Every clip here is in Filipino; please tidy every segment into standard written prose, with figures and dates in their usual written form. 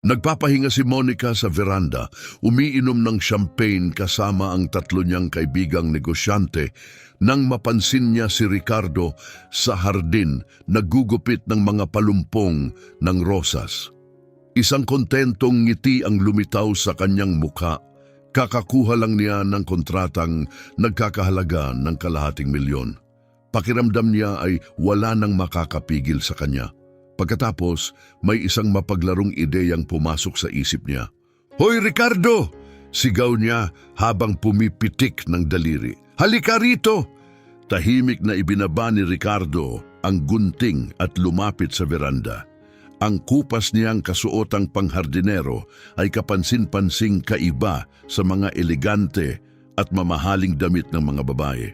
Nagpapahinga si Monica sa veranda, umiinom ng champagne kasama ang tatlo niyang kaibigang negosyante nang mapansin niya si Ricardo sa hardin naggugupit ng mga palumpong ng rosas. Isang kontentong ngiti ang lumitaw sa kanyang mukha. Kakakuha lang niya ng kontratang nagkakahalaga ng ₱250,000. Pakiramdam niya ay wala nang makakapigil sa kanya. Pagkatapos, may isang mapaglarong ideyang pumasok sa isip niya. "Hoy Ricardo!" sigaw niya habang pumipitik ng daliri. "Halika rito!" Tahimik na ibinaba ni Ricardo ang gunting at lumapit sa veranda. Ang kupas niyang kasuotang panghardinero ay kapansin-pansing kaiba sa mga elegante at mamahaling damit ng mga babae.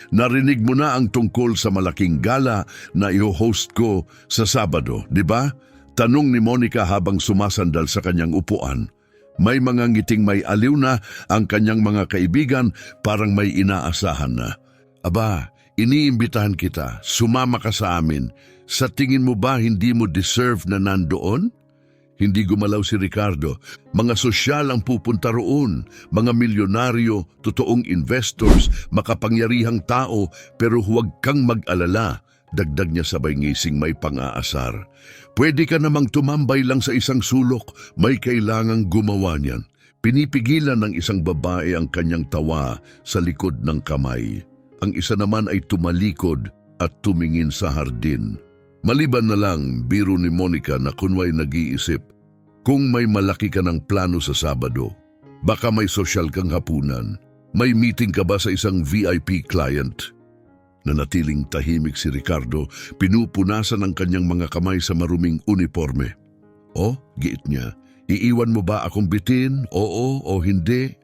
"Narinig mo na ang tungkol sa malaking gala na i-host ko sa Sabado, di ba?" Tanong ni Monica habang sumasandal sa kanyang upuan. May mga ngiting may aliw na ang kanyang mga kaibigan, parang may inaasahan na. "Aba, iniimbitahan kita, sumama ka sa amin. Sa tingin mo ba hindi mo deserve na nandoon?" Hindi gumalaw si Ricardo. "Mga sosyal ang pupunta roon, mga milyonaryo, totoong investors, makapangyarihang tao, pero huwag kang mag-alala." Dagdag niya sabay ngising may pang-aasar. "Pwede ka namang tumambay lang sa isang sulok, may kailangang gumawa niyan." Pinipigilan ng isang babae ang kanyang tawa sa likod ng kamay. Ang isa naman ay tumalikod at tumingin sa hardin. Maliban na lang, biro ni Monica na kunway nag-iisip, kung may malaki ka ng plano sa Sabado, baka may sosyal kang hapunan, may meeting ka ba sa isang VIP client? Nanatiling tahimik si Ricardo, pinupunasan ang kanyang mga kamay sa maruming uniforme. "Oh," giit niya, "iiwan mo ba akong bitin? Oo o hindi?"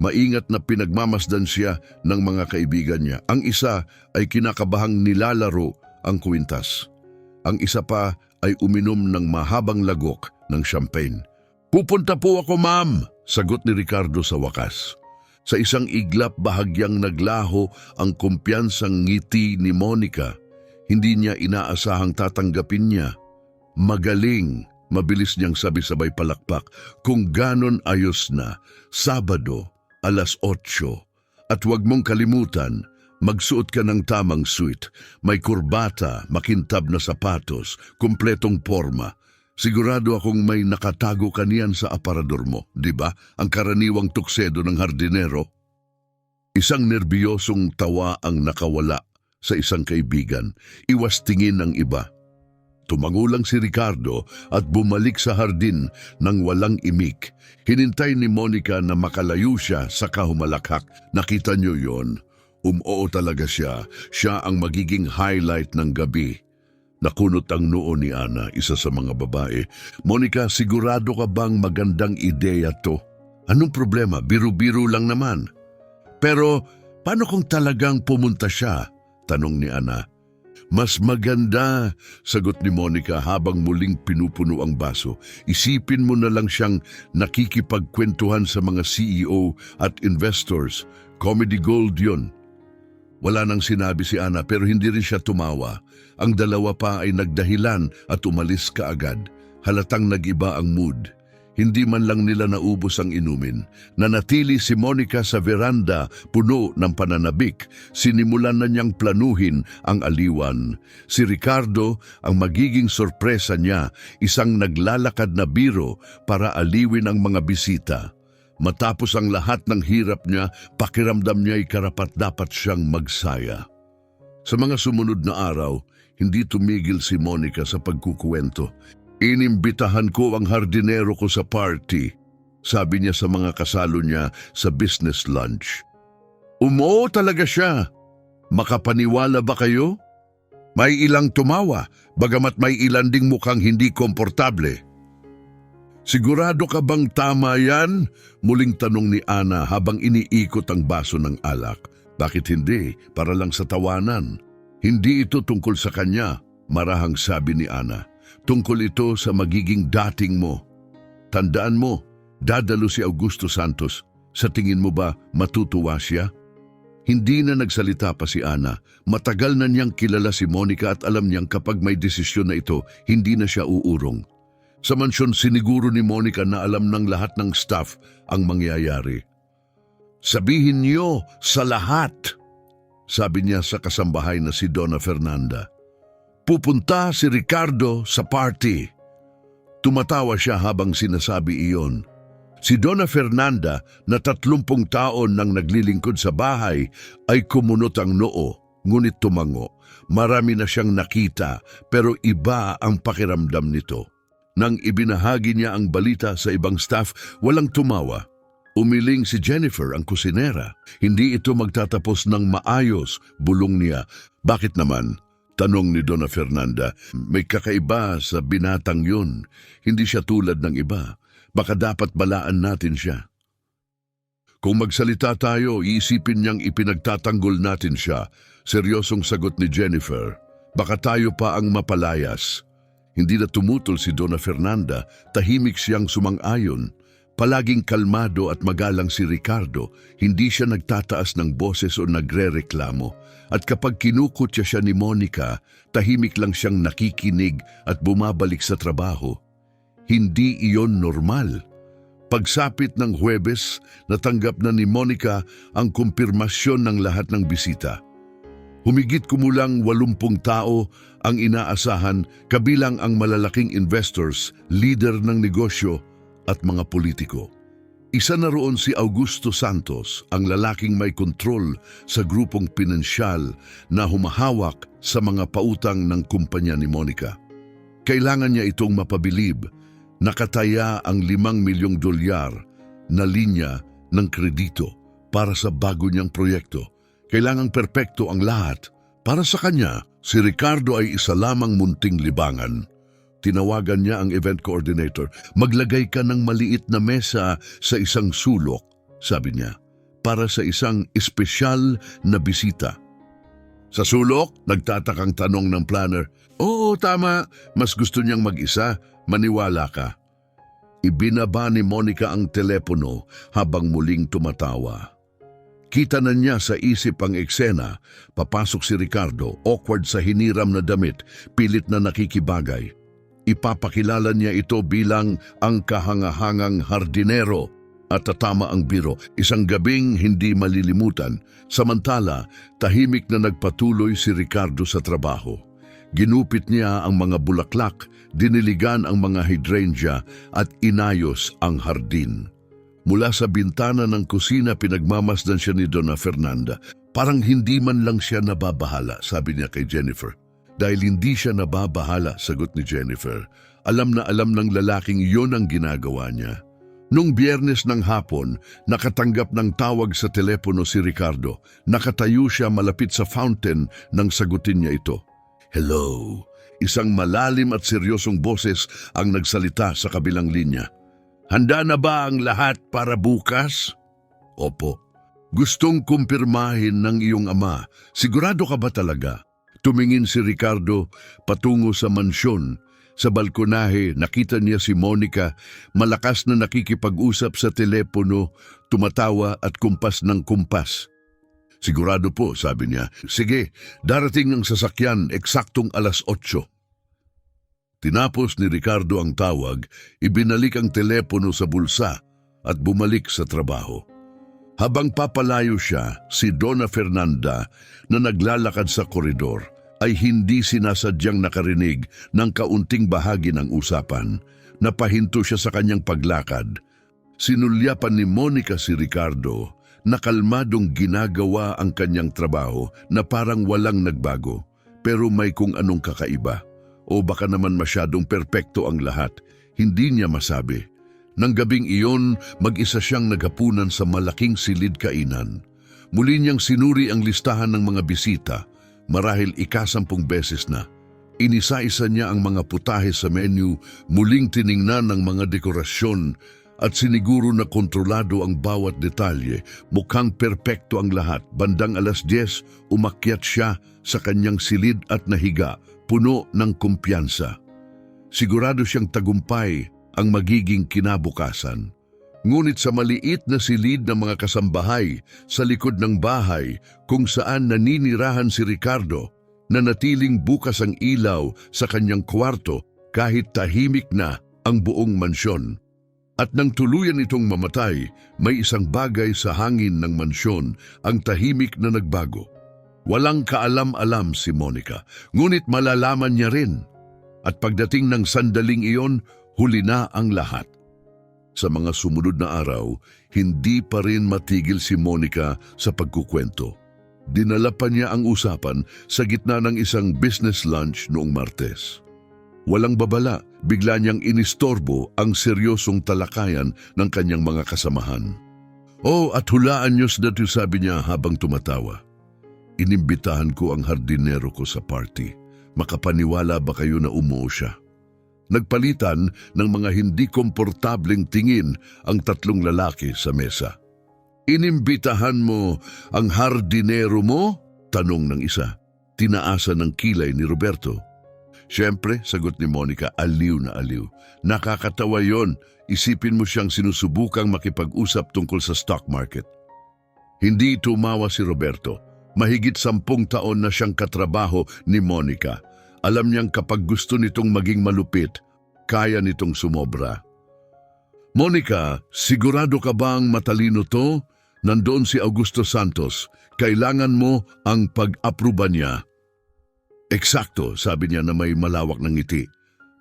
Maingat na pinagmamasdan siya ng mga kaibigan niya. Ang isa ay kinakabahang nilalaro ang kwintas. Ang isa pa ay uminom ng mahabang lagok ng champagne. "Pupunta po ako, ma'am," sagot ni Ricardo sa wakas. Sa isang iglap bahagyang naglaho ang kumpiyansang ngiti ni Monica. Hindi niya inaasahang tatanggapin niya. "Magaling," mabilis niyang sabi-sabay palakpak. "Kung ganon ayos na, Sabado, 8:00. At huwag mong kalimutan, magsuot ka ng tamang suit, may kurbata, makintab na sapatos, kumpletong porma. Sigurado akong may nakatago ka niyan sa aparador mo, di ba? Ang karaniwang tuksedo ng hardinero." Isang nerbiyosong tawa ang nakawala sa isang kaibigan. Iwas tingin ng iba. Tumango lang si Ricardo at bumalik sa hardin nang walang imik. Hinintay ni Monica na makalayo siya sa kahumalakhak. "Nakita niyo yon? Oo talaga siya. Siya ang magiging highlight ng gabi." Nakunot ang noo ni Ana, isa sa mga babae. "Monica, sigurado ka bang magandang ideya to?" "Anong problema? Biro-biro lang naman." "Pero paano kung talagang pumunta siya?" tanong ni Ana. "Mas maganda," sagot ni Monica habang muling pinupuno ang baso. "Isipin mo na lang siyang nakikipagkwentuhan sa mga CEO at investors. Comedy gold yon." Wala nang sinabi si Ana pero hindi rin siya tumawa. Ang dalawa pa ay nagdahilan at umalis kaagad. Halatang nag-iba ang mood. Hindi man lang nila naubos ang inumin. Nanatili si Monica sa veranda, puno ng pananabik. Sinimulan na niyang planuhin ang aliwan. Si Ricardo ang magiging sorpresa niya, isang naglalakad na biro para aliwin ang mga bisita. Matapos ang lahat ng hirap niya, pakiramdam niya ay karapat-dapat siyang magsaya. Sa mga sumunod na araw, hindi tumigil si Monica sa pagkukuwento. "Inimbitahan ko ang hardinero ko sa party," sabi niya sa mga kasalo niya sa business lunch. "Umuo talaga siya. Makapaniwala ba kayo?" May ilang tumawa, bagamat may ilan ding mukhang hindi komportable. "Sigurado ka bang tama yan?" muling tanong ni Ana habang iniikot ang baso ng alak. "Bakit hindi? Para lang sa tawanan." "Hindi ito tungkol sa kanya," marahang sabi ni Ana. "Tungkol ito sa magiging dating mo. Tandaan mo, dadalo si Augusto Santos. Sa tingin mo ba matutuwa siya?" Hindi na nagsalita pa si Ana. Matagal na niyang kilala si Monica at alam niyang kapag may desisyon na ito, hindi na siya uurong. Sa mansyon siniguro ni Monica na alam ng lahat ng staff ang mangyayari. Sabihin niyo sa lahat, sabi niya sa kasambahay na si Donna Fernanda. Pupunta si Ricardo sa party. Tumatawa siya habang sinasabi iyon. Si Donna Fernanda na 30 taon nang naglilingkod sa bahay ay kumunot ang noo, ngunit tumango. Marami na siyang nakita pero iba ang pakiramdam nito. Nang ibinahagi niya ang balita sa ibang staff, walang tumawa. Umiling si Jennifer, ang kusinera. Hindi ito magtatapos ng maayos, bulong niya. Bakit naman? Tanong ni Donna Fernanda. May kakaiba sa binatang yun. Hindi siya tulad ng iba. Baka dapat balaan natin siya. Kung magsalita tayo, iisipin niyang ipinagtatanggol natin siya. Seryosong sagot ni Jennifer. Baka tayo pa ang mapalayas. Hindi na tumutol si Donna Fernanda, tahimik siyang sumang-ayon. Palaging kalmado at magalang si Ricardo, hindi siya nagtataas ng boses o nagre-reklamo. At kapag kinukutya siya ni Monica, tahimik lang siyang nakikinig at bumabalik sa trabaho. Hindi iyon normal. Pagsapit ng Huwebes, natanggap na ni Monica ang kumpirmasyon ng lahat ng bisita. Humigit kumulang 80 tao ang inaasahan, kabilang ang malalaking investors, leader ng negosyo at mga politiko. Isa na roon si Augusto Santos, ang lalaking may kontrol sa grupong pinansyal na humahawak sa mga pautang ng kumpanya ni Monica. Kailangan niya itong mapabilib. Nakataya ang $5 milyong na linya ng kredito para sa bago niyang proyekto. Kailangang perpekto ang lahat. Para sa kanya, si Ricardo ay isa lamang munting libangan. Tinawagan niya ang event coordinator. Maglagay ka ng maliit na mesa sa isang sulok, sabi niya, para sa isang espesyal na bisita. Sa sulok, nagtatakang tanong ng planner. Oo, tama. Mas gusto niyang mag-isa. Maniwala ka. Ibinaba ni Monica ang telepono habang muling tumatawa. Kita na niya sa isip ang eksena. Papasok si Ricardo, awkward sa hiniram na damit, pilit na nakikibagay. Ipapakilala niya ito bilang ang kahangahangang hardinero at tatama ang biro. Isang gabing hindi malilimutan. Samantala, tahimik na nagpatuloy si Ricardo sa trabaho. Ginupit niya ang mga bulaklak, diniligan ang mga hydrangea at inayos ang hardin. Mula sa bintana ng kusina, pinagmamasdan siya ni Donna Fernanda. Parang hindi man lang siya nababahala, sabi niya kay Jennifer. Dahil hindi siya nababahala, sagot ni Jennifer. Alam na alam ng lalaking iyon ang ginagawa niya. Nung Biyernes ng hapon, nakatanggap ng tawag sa telepono si Ricardo. Nakatayo siya malapit sa fountain nang sagutin niya ito. Hello. Isang malalim at seryosong boses ang nagsalita sa kabilang linya. Handa na ba ang lahat para bukas? Opo. Gustong kumpirmahin ng iyong ama. Sigurado ka ba talaga? Tumingin si Ricardo patungo sa mansyon. Sa balkonahe, nakita niya si Monica, malakas na nakikipag-usap sa telepono, tumatawa at kumpas ng kumpas. Sigurado po, sabi niya. Sige, darating ang sasakyan eksaktong 8:00. Tinapos ni Ricardo ang tawag, ibinalik ang telepono sa bulsa at bumalik sa trabaho. Habang papalayo siya, si Donna Fernanda na naglalakad sa koridor ay hindi sinasadyang nakarinig ng kaunting bahagi ng usapan. Napahinto siya sa kanyang paglakad. Sinulyapan ni Monica si Ricardo na kalmadong ginagawa ang kanyang trabaho na parang walang nagbago, pero may kung anong kakaiba. O baka naman masyadong perpekto ang lahat, hindi niya masabi. Nang gabing iyon, mag-isa siyang naghapunan sa malaking silid kainan. Muli niyang sinuri ang listahan ng mga bisita, marahil 10 beses na. Inisa-isa niya ang mga putahe sa menu, muling tiningnan ang mga dekorasyon, at siniguro na kontrolado ang bawat detalye. Mukhang perpekto ang lahat. Bandang 10:00, umakyat siya sa kanyang silid at nahiga, puno ng kumpiyansa. Sigurado siyang tagumpay ang magiging kinabukasan. Ngunit sa maliit na silid ng mga kasambahay sa likod ng bahay kung saan naninirahan si Ricardo, nanatiling bukas ang ilaw sa kanyang kwarto kahit tahimik na ang buong mansyon. At nang tuluyan itong mamatay, may isang bagay sa hangin ng mansyon ang tahimik na nagbago. Walang kaalam-alam si Monica, ngunit malalaman niya rin. At pagdating ng sandaling iyon, huli na ang lahat. Sa mga sumunod na araw, hindi pa rin matigil si Monica sa pagkukwento. Dinala pa niya ang usapan sa gitna ng isang business lunch noong Martes. Walang babala, bigla niyang inistorbo ang seryosong talakayan ng kanyang mga kasamahan. Oh, at hulaan niyo sa dati, sabi niya habang tumatawa. Inimbitahan ko ang hardinero ko sa party. Makapaniwala ba kayo na umuo siya? Nagpalitan ng mga hindi komportableng tingin ang tatlong lalaki sa mesa. Inimbitahan mo ang hardinero mo? Tanong ng isa. Tinaasa ng kilay ni Roberto. Siyempre, sagot ni Monica, aliw na aliw. Nakakatawa yon. Isipin mo siyang sinusubukang makipag-usap tungkol sa stock market. Hindi tumawa si Roberto. Mahigit 10 taon na siyang katrabaho ni Monica. Alam niyang kapag gusto nitong maging malupit, kaya nitong sumobra. Monica, sigurado ka bang matalino to? Nandoon si Augusto Santos. Kailangan mo ang pag-aproba niya. Eksakto, sabi niya na may malawak ng ngiti.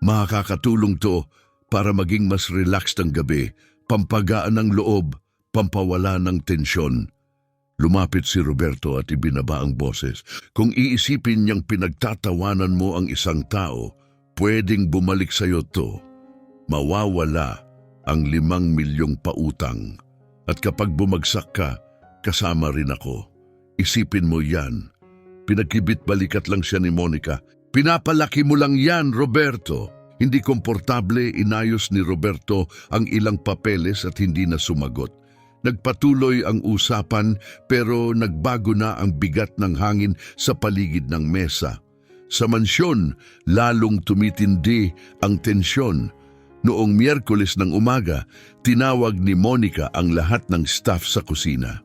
Makakatulong to para maging mas relaxed ang gabi, pampagaan ng loob, pampawala ng tensyon. Lumapit si Roberto at ibinaba ang boses. Kung iisipin niyang pinagtatawanan mo ang isang tao, pwedeng bumalik sa'yo to. Mawawala ang 5 milyong pautang. At kapag bumagsak ka, kasama rin ako. Isipin mo yan. Pinagkibit-balikat lang siya ni Monica. Pinapalaki mo lang yan, Roberto. Hindi komportable, inayos ni Roberto ang ilang papeles at hindi na sumagot. Nagpatuloy ang usapan pero nagbago na ang bigat ng hangin sa paligid ng mesa. Sa mansyon, lalong tumitindi ang tensyon. Noong Miyerkules ng umaga, tinawag ni Monica ang lahat ng staff sa kusina.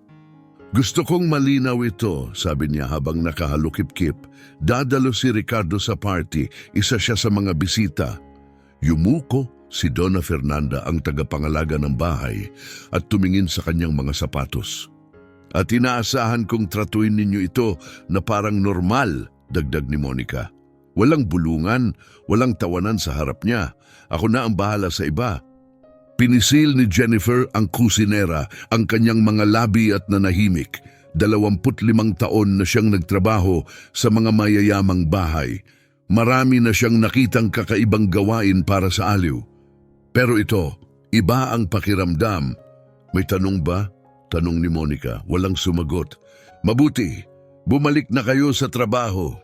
Gusto kong malinaw ito, sabi niya habang nakahalukip-kip. Dadalo si Ricardo sa party, isa siya sa mga bisita. Yumuko si Donna Fernanda ang tagapangalaga ng bahay at tumingin sa kanyang mga sapatos. At inaasahan kong tratuin ninyo ito na parang normal, dagdag ni Monica. Walang bulungan, walang tawanan sa harap niya. Ako na ang bahala sa iba. Pinisil ni Jennifer ang kusinera, ang kanyang mga labi at nanahimik. 25 taon na siyang nagtrabaho sa mga mayayamang bahay. Marami na siyang nakitang kakaibang gawain para sa aliw. Pero ito, iba ang pakiramdam. May tanong ba? Tanong ni Monica. Walang sumagot. Mabuti, bumalik na kayo sa trabaho.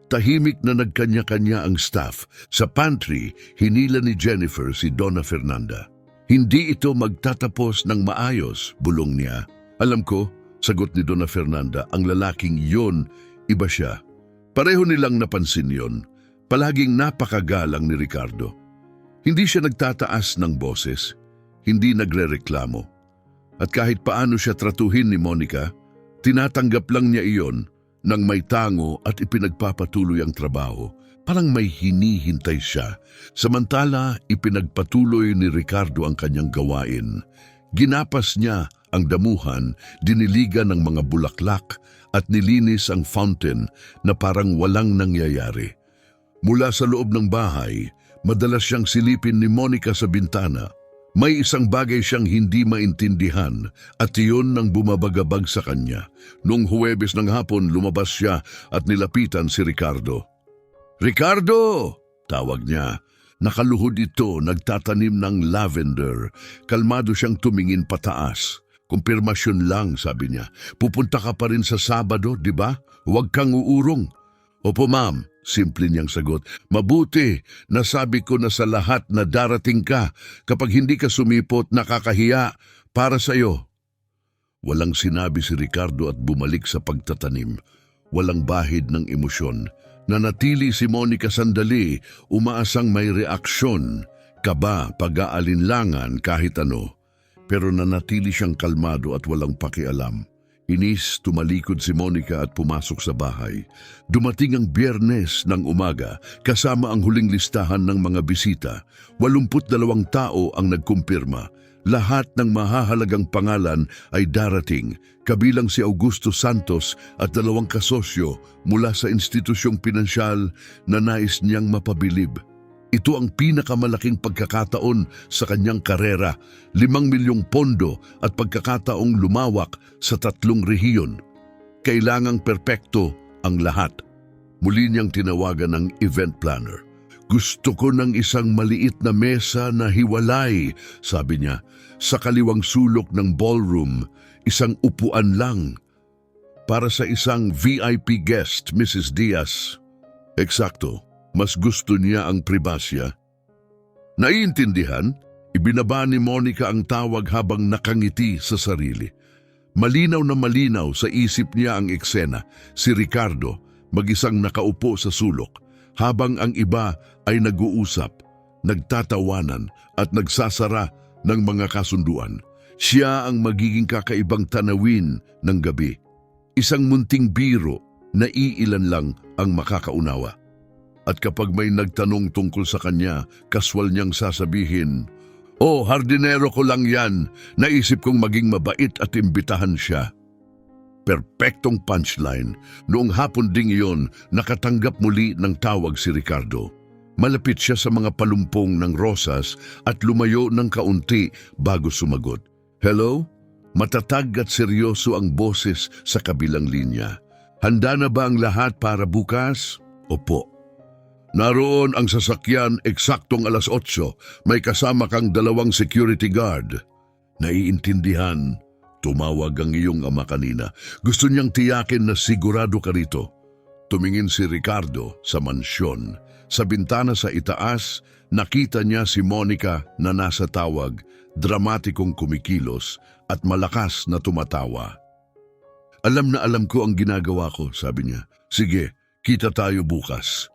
Tahimik na nagkanya-kanya ang staff. Sa pantry, hinila ni Jennifer si Donna Fernanda. Hindi ito magtatapos ng maayos, bulong niya. Alam ko, sagot ni Donna Fernanda, ang lalaking yon, iba siya. Pareho nilang napansin yon. Palaging napakagalang ni Ricardo. Hindi siya nagtataas ng boses. Hindi nagrereklamo. At kahit paano siya tratuhin ni Monica, tinatanggap lang niya iyon nang may tango at ipinagpapatuloy ang trabaho. Parang may hinihintay siya. Samantala, ipinagpatuloy ni Ricardo ang kanyang gawain. Ginapas niya ang damuhan, diniligan ng mga bulaklak at nilinis ang fountain na parang walang nangyayari. Mula sa loob ng bahay, madalas siyang silipin ni Monica sa bintana. May isang bagay siyang hindi maintindihan at iyon nang bumabagabag sa kanya. Noong Huwebes ng hapon, lumabas siya at nilapitan si Ricardo. Ricardo! Tawag niya. Nakaluhod ito, nagtatanim ng lavender. Kalmado siyang tumingin pataas. Kumpirmasyon lang, sabi niya. Pupunta ka pa rin sa Sabado, di ba? Huwag kang uurong. Opo, ma'am. Simple niyang sagot. Mabuti, nasabi ko na sa lahat na darating ka. Kapag hindi ka sumipot, nakakahiya para sa iyo. Walang sinabi si Ricardo at bumalik sa pagtatanim. Walang bahid ng emosyon. Nanatili si Monica sandali, umaasang may reaksyon, kaba, pag-aalinlangan kahit ano. Pero nanatili siyang kalmado at walang pakialam. Inis, tumalikod si Monica at pumasok sa bahay. Dumating ang Biyernes ng umaga kasama ang huling listahan ng mga bisita. 82 tao ang nagkumpirma. Lahat ng mahahalagang pangalan ay darating, kabilang si Augusto Santos at 2 kasosyo mula sa institusyong pinansyal na nais niyang mapabilib. Ito ang pinakamalaking pagkakataon sa kanyang karera, 5 milyong pondo at pagkakataong lumawak sa 3 rehiyon. Kailangang perpekto ang lahat. Muli niyang tinawagan ng event planner. Gusto ko ng isang maliit na mesa na hiwalay, sabi niya. Sa kaliwang sulok ng ballroom, isang upuan lang. Para sa isang VIP guest, Mrs. Diaz. Eksakto. Mas gusto niya ang pribasya. Naiintindihan, ibinaba ni Monica ang tawag habang nakangiti sa sarili. Malinaw na malinaw sa isip niya ang eksena, si Ricardo, mag-isang nakaupo sa sulok, habang ang iba ay nag-uusap, nagtatawanan at nagsasara ng mga kasunduan. Siya ang magiging kakaibang tanawin ng gabi. Isang munting biro na iilan lang ang makakaunawa. At kapag may nagtanong tungkol sa kanya, kaswal niyang sasabihin, "Oh, hardinero ko lang yan. Naisip kong maging mabait at imbitahan siya." Perpektong punchline. Noong hapon ding iyon, nakatanggap muli ng tawag si Ricardo. Malapit siya sa mga palumpong ng rosas at lumayo ng kaunti bago sumagot. "Hello?" Matatag at seryoso ang boses sa kabilang linya. "Handa na ba ang lahat para bukas?" "Opo." "Naroon ang sasakyan eksaktong 8:00. May kasama kang 2 security guard." "Naiintindihan." Tumawag ang iyong ama kanina. Gusto niyang tiyakin na sigurado ka rito. Tumingin si Ricardo sa mansyon. Sa bintana sa itaas, nakita niya si Monica na nasa tawag, dramatikong kumikilos at malakas na tumatawa. Alam na alam ko ang ginagawa ko," sabi niya. "Sige, kita tayo bukas."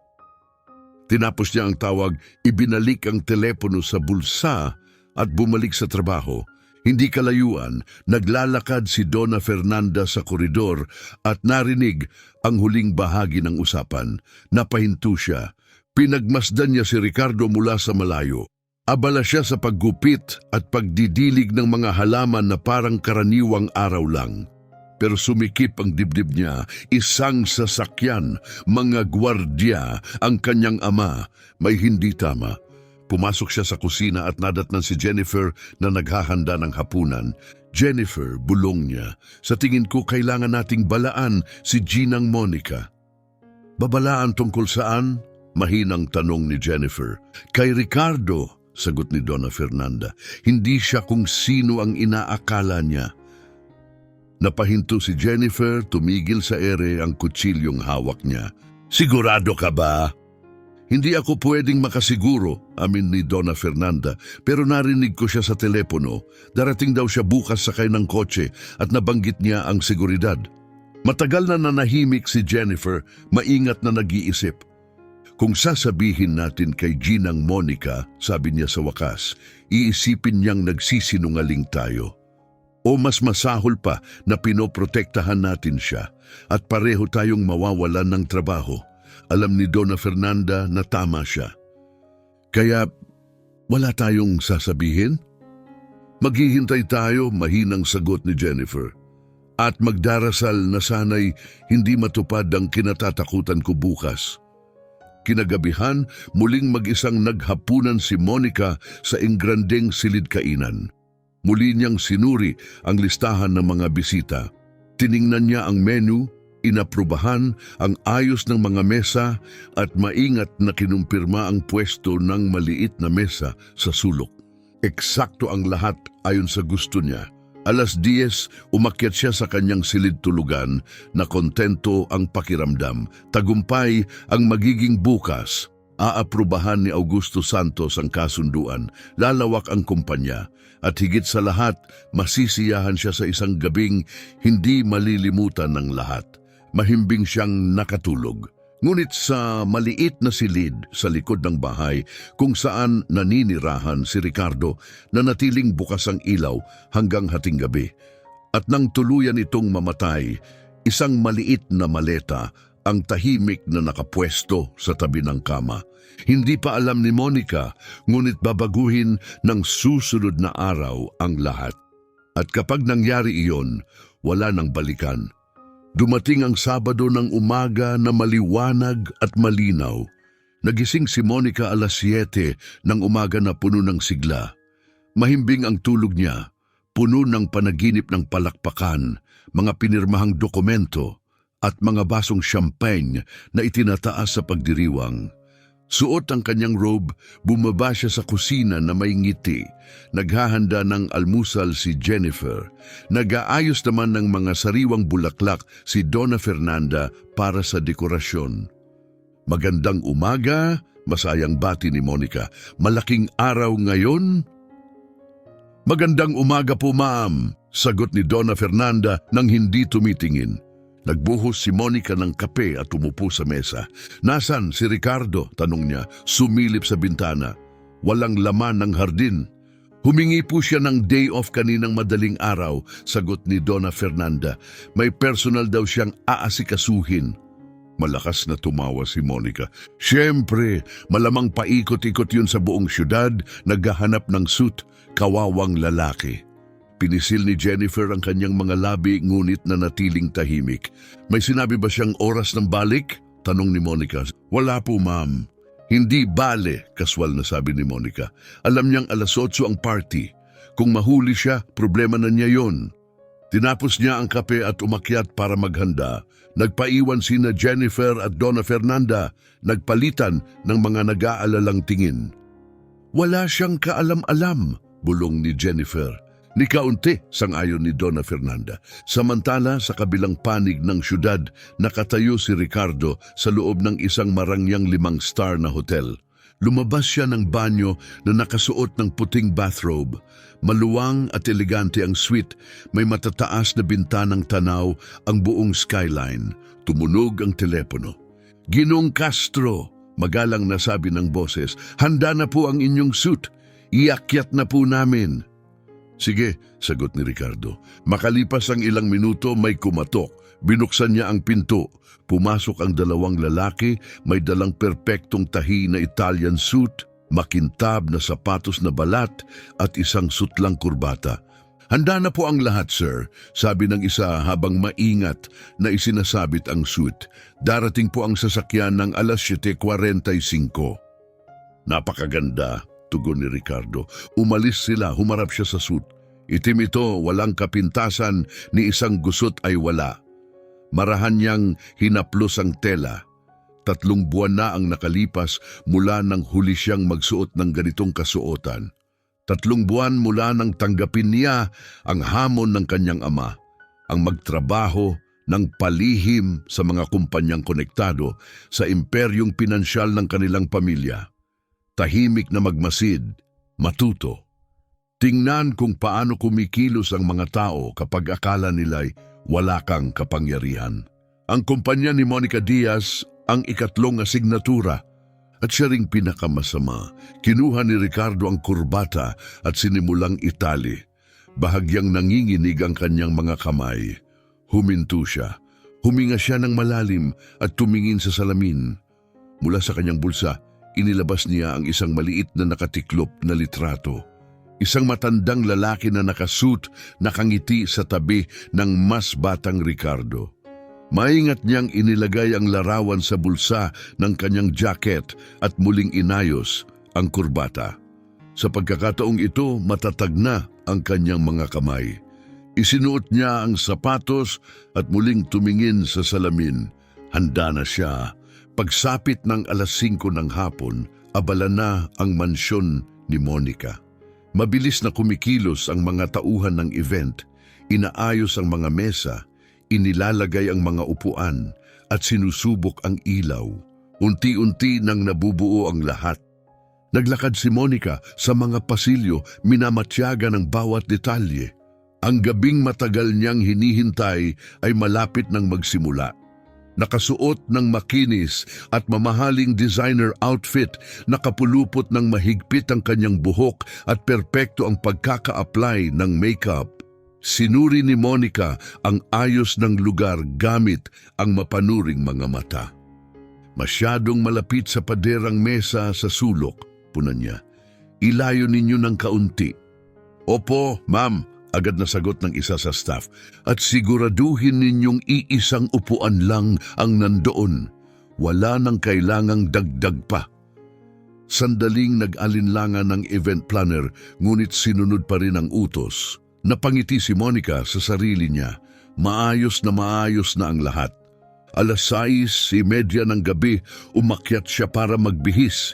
Tinapos niya ang tawag, ibinalik ang telepono sa bulsa at bumalik sa trabaho. Hindi kalayuan, naglalakad si Donna Fernanda sa koridor at narinig ang huling bahagi ng usapan. Napahinto siya. Pinagmasdan niya si Ricardo mula sa malayo. Abala siya sa paggupit at pagdidilig ng mga halaman na parang karaniwang araw lang. Pero sumikip ang dibdib niya, isang sasakyan, mga gwardya, ang kanyang ama. May hindi tama. Pumasok siya sa kusina at nadatnan si Jennifer na naghahanda ng hapunan. "Jennifer," bulong niya, "sa tingin ko kailangan nating balaan si Ginang Monica." "Babalaan tungkol saan?" Mahinang tanong ni Jennifer. "Kay Ricardo," sagot ni Donna Fernanda. "Hindi siya kung sino ang inaakala niya." Napahinto si Jennifer, tumigil sa ere ang kutsilyong hawak niya. "Sigurado ka ba?" "Hindi ako pwedeng makasiguro," amin ni Donna Fernanda, "pero narinig ko siya sa telepono. Darating daw siya bukas sakay ng kotse at nabanggit niya ang seguridad." Matagal na nanahimik si Jennifer, maingat na nag-iisip. "Kung sasabihin natin kay Ginang Monica," sabi niya sa wakas, "iisipin niyang nagsisinungaling tayo. O mas masahol pa na pinoprotektahan natin siya at pareho tayong mawawalan ng trabaho." Alam ni Donna Fernanda na tama siya. "Kaya wala tayong sasabihin?" "Maghihintay tayo," mahinang sagot ni Jennifer. "At magdarasal na sana'y hindi matupad ang kinatatakutan ko bukas." Kinagabihan, muling mag-isang naghapunan si Monica sa ingrandeng silid-kainan. Muli niyang sinuri ang listahan ng mga bisita. Tiningnan niya ang menu, inaprubahan ang ayos ng mga mesa at maingat na kinumpirma ang pwesto ng maliit na mesa sa sulok. Eksakto ang lahat ayon sa gusto niya. 10:00, umakyat siya sa kanyang silid-tulugan na kontento ang pakiramdam. Tagumpay ang magiging bukas. Aaprubahan ni Augusto Santos ang kasunduan, lalawak ang kumpanya, at higit sa lahat, masisiyahan siya sa isang gabing hindi malilimutan ng lahat. Mahimbing siyang nakatulog. Ngunit sa maliit na silid sa likod ng bahay kung saan naninirahan si Ricardo, nanatiling bukas ang ilaw hanggang hating gabi. At nang tuluyan itong mamatay, isang maliit na maleta ang tahimik na nakapwesto sa tabi ng kama. Hindi pa alam ni Monica, ngunit babaguhin ng susunod na araw ang lahat. At kapag nangyari iyon, wala nang balikan. Dumating ang Sabado ng umaga na maliwanag at malinaw. Nagising si Monica alas 7 ng umaga na puno ng sigla. Mahimbing ang tulog niya, puno ng panaginip ng palakpakan, mga pinirmahang dokumento, at mga basong champagne na itinataas sa pagdiriwang. Suot ang kanyang robe, bumaba siya sa kusina na may ngiti. Naghahanda ng almusal si Jennifer. Nag-aayos naman ng mga sariwang bulaklak si Donna Fernanda para sa dekorasyon. Magandang umaga, masayang bati ni Monica. Malaking araw ngayon? Magandang umaga po, ma'am, sagot ni Donna Fernanda nang hindi tumitingin. Nagbuhos si Monica ng kape at umupo sa mesa. Nasaan si Ricardo? Tanong niya, sumilip sa bintana. Walang laman ng hardin. Humingi po siya ng day off kaninang madaling araw, sagot ni Donna Fernanda. May personal daw siyang aasikasuhin. Malakas na tumawa si Monica. Siyempre, malamang paikot-ikot yun sa buong syudad, naghahanap ng suit, kawawang lalaki. Pinisil ni Jennifer ang kanyang mga labi ngunit nanatiling tahimik. May sinabi ba siyang oras ng balik? Tanong ni Monica. Wala po, ma'am. Hindi bale, kaswal na sabi ni Monica. Alam niyang alas 8 ang party. Kung mahuli siya, problema na niya yon. Tinapos niya ang kape at umakyat para maghanda. Nagpaiwan sina Jennifer at Donna Fernanda. Nagpalitan ng mga nag-aalalang tingin. Wala siyang kaalam-alam, bulong ni Jennifer. Ni kaunti, sang-ayon ni Donna Fernanda. Samantala, sa kabilang panig ng syudad, nakatayo si Ricardo sa loob ng isang marangyang 5-star na hotel. Lumabas siya ng banyo na nakasuot ng puting bathrobe. Maluwang at elegante ang suite, may matataas na bintanang tanaw ang buong skyline. Tumunog ang telepono. Ginong Castro, magalang na sabi ng boses, handa na po ang inyong suit. Iakyat na po namin. Sige, sagot ni Ricardo. Makalipas ang ilang minuto, may kumatok. Binuksan niya ang pinto. Pumasok ang 2 lalaki, may dalang perpektong tahi na Italian suit, makintab na sapatos na balat at isang sutlang kurbata. Handa na po ang lahat, sir, sabi ng isa habang maingat na isinasabit ang suit. Darating po ang sasakyan ng alas 7:45. Napakaganda, tugon ni Ricardo. Umalis sila, humarap siya sa suit. Itim ito, walang kapintasan, ni isang gusot ay wala. Marahan niyang hinaplos ang tela. 3 buwan na ang nakalipas mula nang huli siyang magsuot ng ganitong kasuotan. 3 buwan mula nang tanggapin niya ang hamon ng kanyang ama, ang magtrabaho ng palihim sa mga kumpanyang konektado sa imperyong pinansyal ng kanilang pamilya. Tahimik na magmasid, matuto. Tingnan kung paano kumikilos ang mga tao kapag akala nila'y wala kang kapangyarihan. Ang kumpanya ni Monica Diaz ang 3 asignatura at siya ring pinakamasama. Kinuha ni Ricardo ang kurbata at sinimulang itali. Bahagyang nanginginig ang kanyang mga kamay. Huminto siya. Huminga siya ng malalim at tumingin sa salamin. Mula sa kanyang bulsa, inilabas niya ang isang maliit na nakatiklop na litrato. Isang matandang lalaki na nakasuit, nakangiti sa tabi ng mas batang Ricardo. Maingat niyang inilagay ang larawan sa bulsa ng kanyang jacket at muling inayos ang kurbata. Sa pagkakataong ito, matatag na ang kanyang mga kamay. Isinuot niya ang sapatos at muling tumingin sa salamin. Handa na siya. Pagsapit ng alas 5 ng hapon, abala na ang mansyon ni Monica. Mabilis na kumikilos ang mga tauhan ng event, inaayos ang mga mesa, inilalagay ang mga upuan at sinusubok ang ilaw. Unti-unti nang nabubuo ang lahat. Naglakad si Monica sa mga pasilyo, minamatyaga ng bawat detalye. Ang gabing matagal niyang hinihintay ay malapit nang magsimula. Nakasuot ng makinis at mamahaling designer outfit, nakapulupot ng mahigpit ang kanyang buhok at perpekto ang pagkaka-apply ng makeup. Sinuri ni Monica ang ayos ng lugar gamit ang mapanuring mga mata. Masyadong malapit sa paderang mesa sa sulok, punan niya. Ilayo ninyo ng kaunti. Opo, ma'am, agad na sagot ng isa sa staff. At siguraduhin ninyong iisang upuan lang ang nandoon. Wala nang kailangang dagdag pa. Sandaling nag-alinlangan ng event planner, ngunit sinunod pa rin ang utos. Napangiti si Monica sa sarili niya. Maayos na ang lahat. 6:30 ng gabi, umakyat siya para magbihis.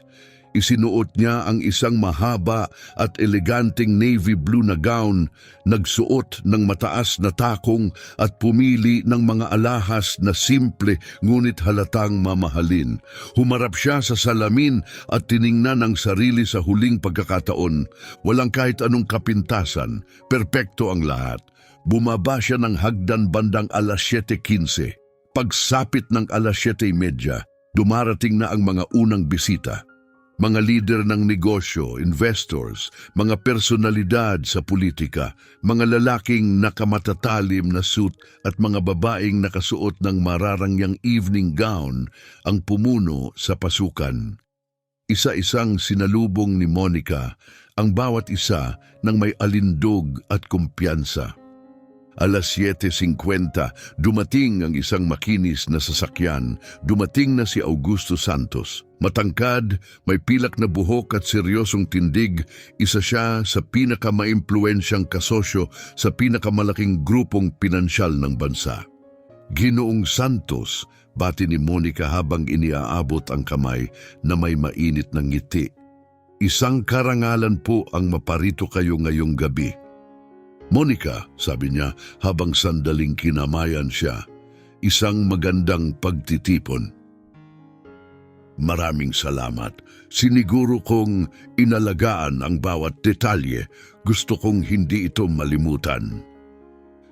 Isinuot niya ang isang mahaba at eleganteng navy blue na gown, nagsuot ng mataas na takong at pumili ng mga alahas na simple ngunit halatang mamahalin. Humarap siya sa salamin at tiningnan ang sarili sa huling pagkakataon. Walang kahit anong kapintasan, perpekto ang lahat. Bumaba siya ng hagdan bandang 7:15. Pagsapit ng 7:30, dumarating na ang mga unang bisita. Mga lider ng negosyo, investors, mga personalidad sa politika, mga lalaking nakamatatalim na suit at mga babaeng nakasuot ng mararangyang evening gown ang pumuno sa pasukan. Isa-isang sinalubong ni Monica ang bawat isa ng may alindog at kumpiyansa. 7:50, dumating ang isang makinis na sasakyan. Dumating na si Augusto Santos. Matangkad, may pilak na buhok at seryosong tindig, isa siya sa pinakamaimpluwensyang kasosyo sa pinakamalaking grupong pinansyal ng bansa. Ginoong Santos, bati ni Monica habang iniaabot ang kamay na may mainit na ngiti. Isang karangalan po ang maparito kayo ngayong gabi. Monica, sabi niya habang sandaling kinamayan siya, isang magandang pagtitipon. Maraming salamat. Siniguro kong inalagaan ang bawat detalye. Gusto kong hindi ito malimutan.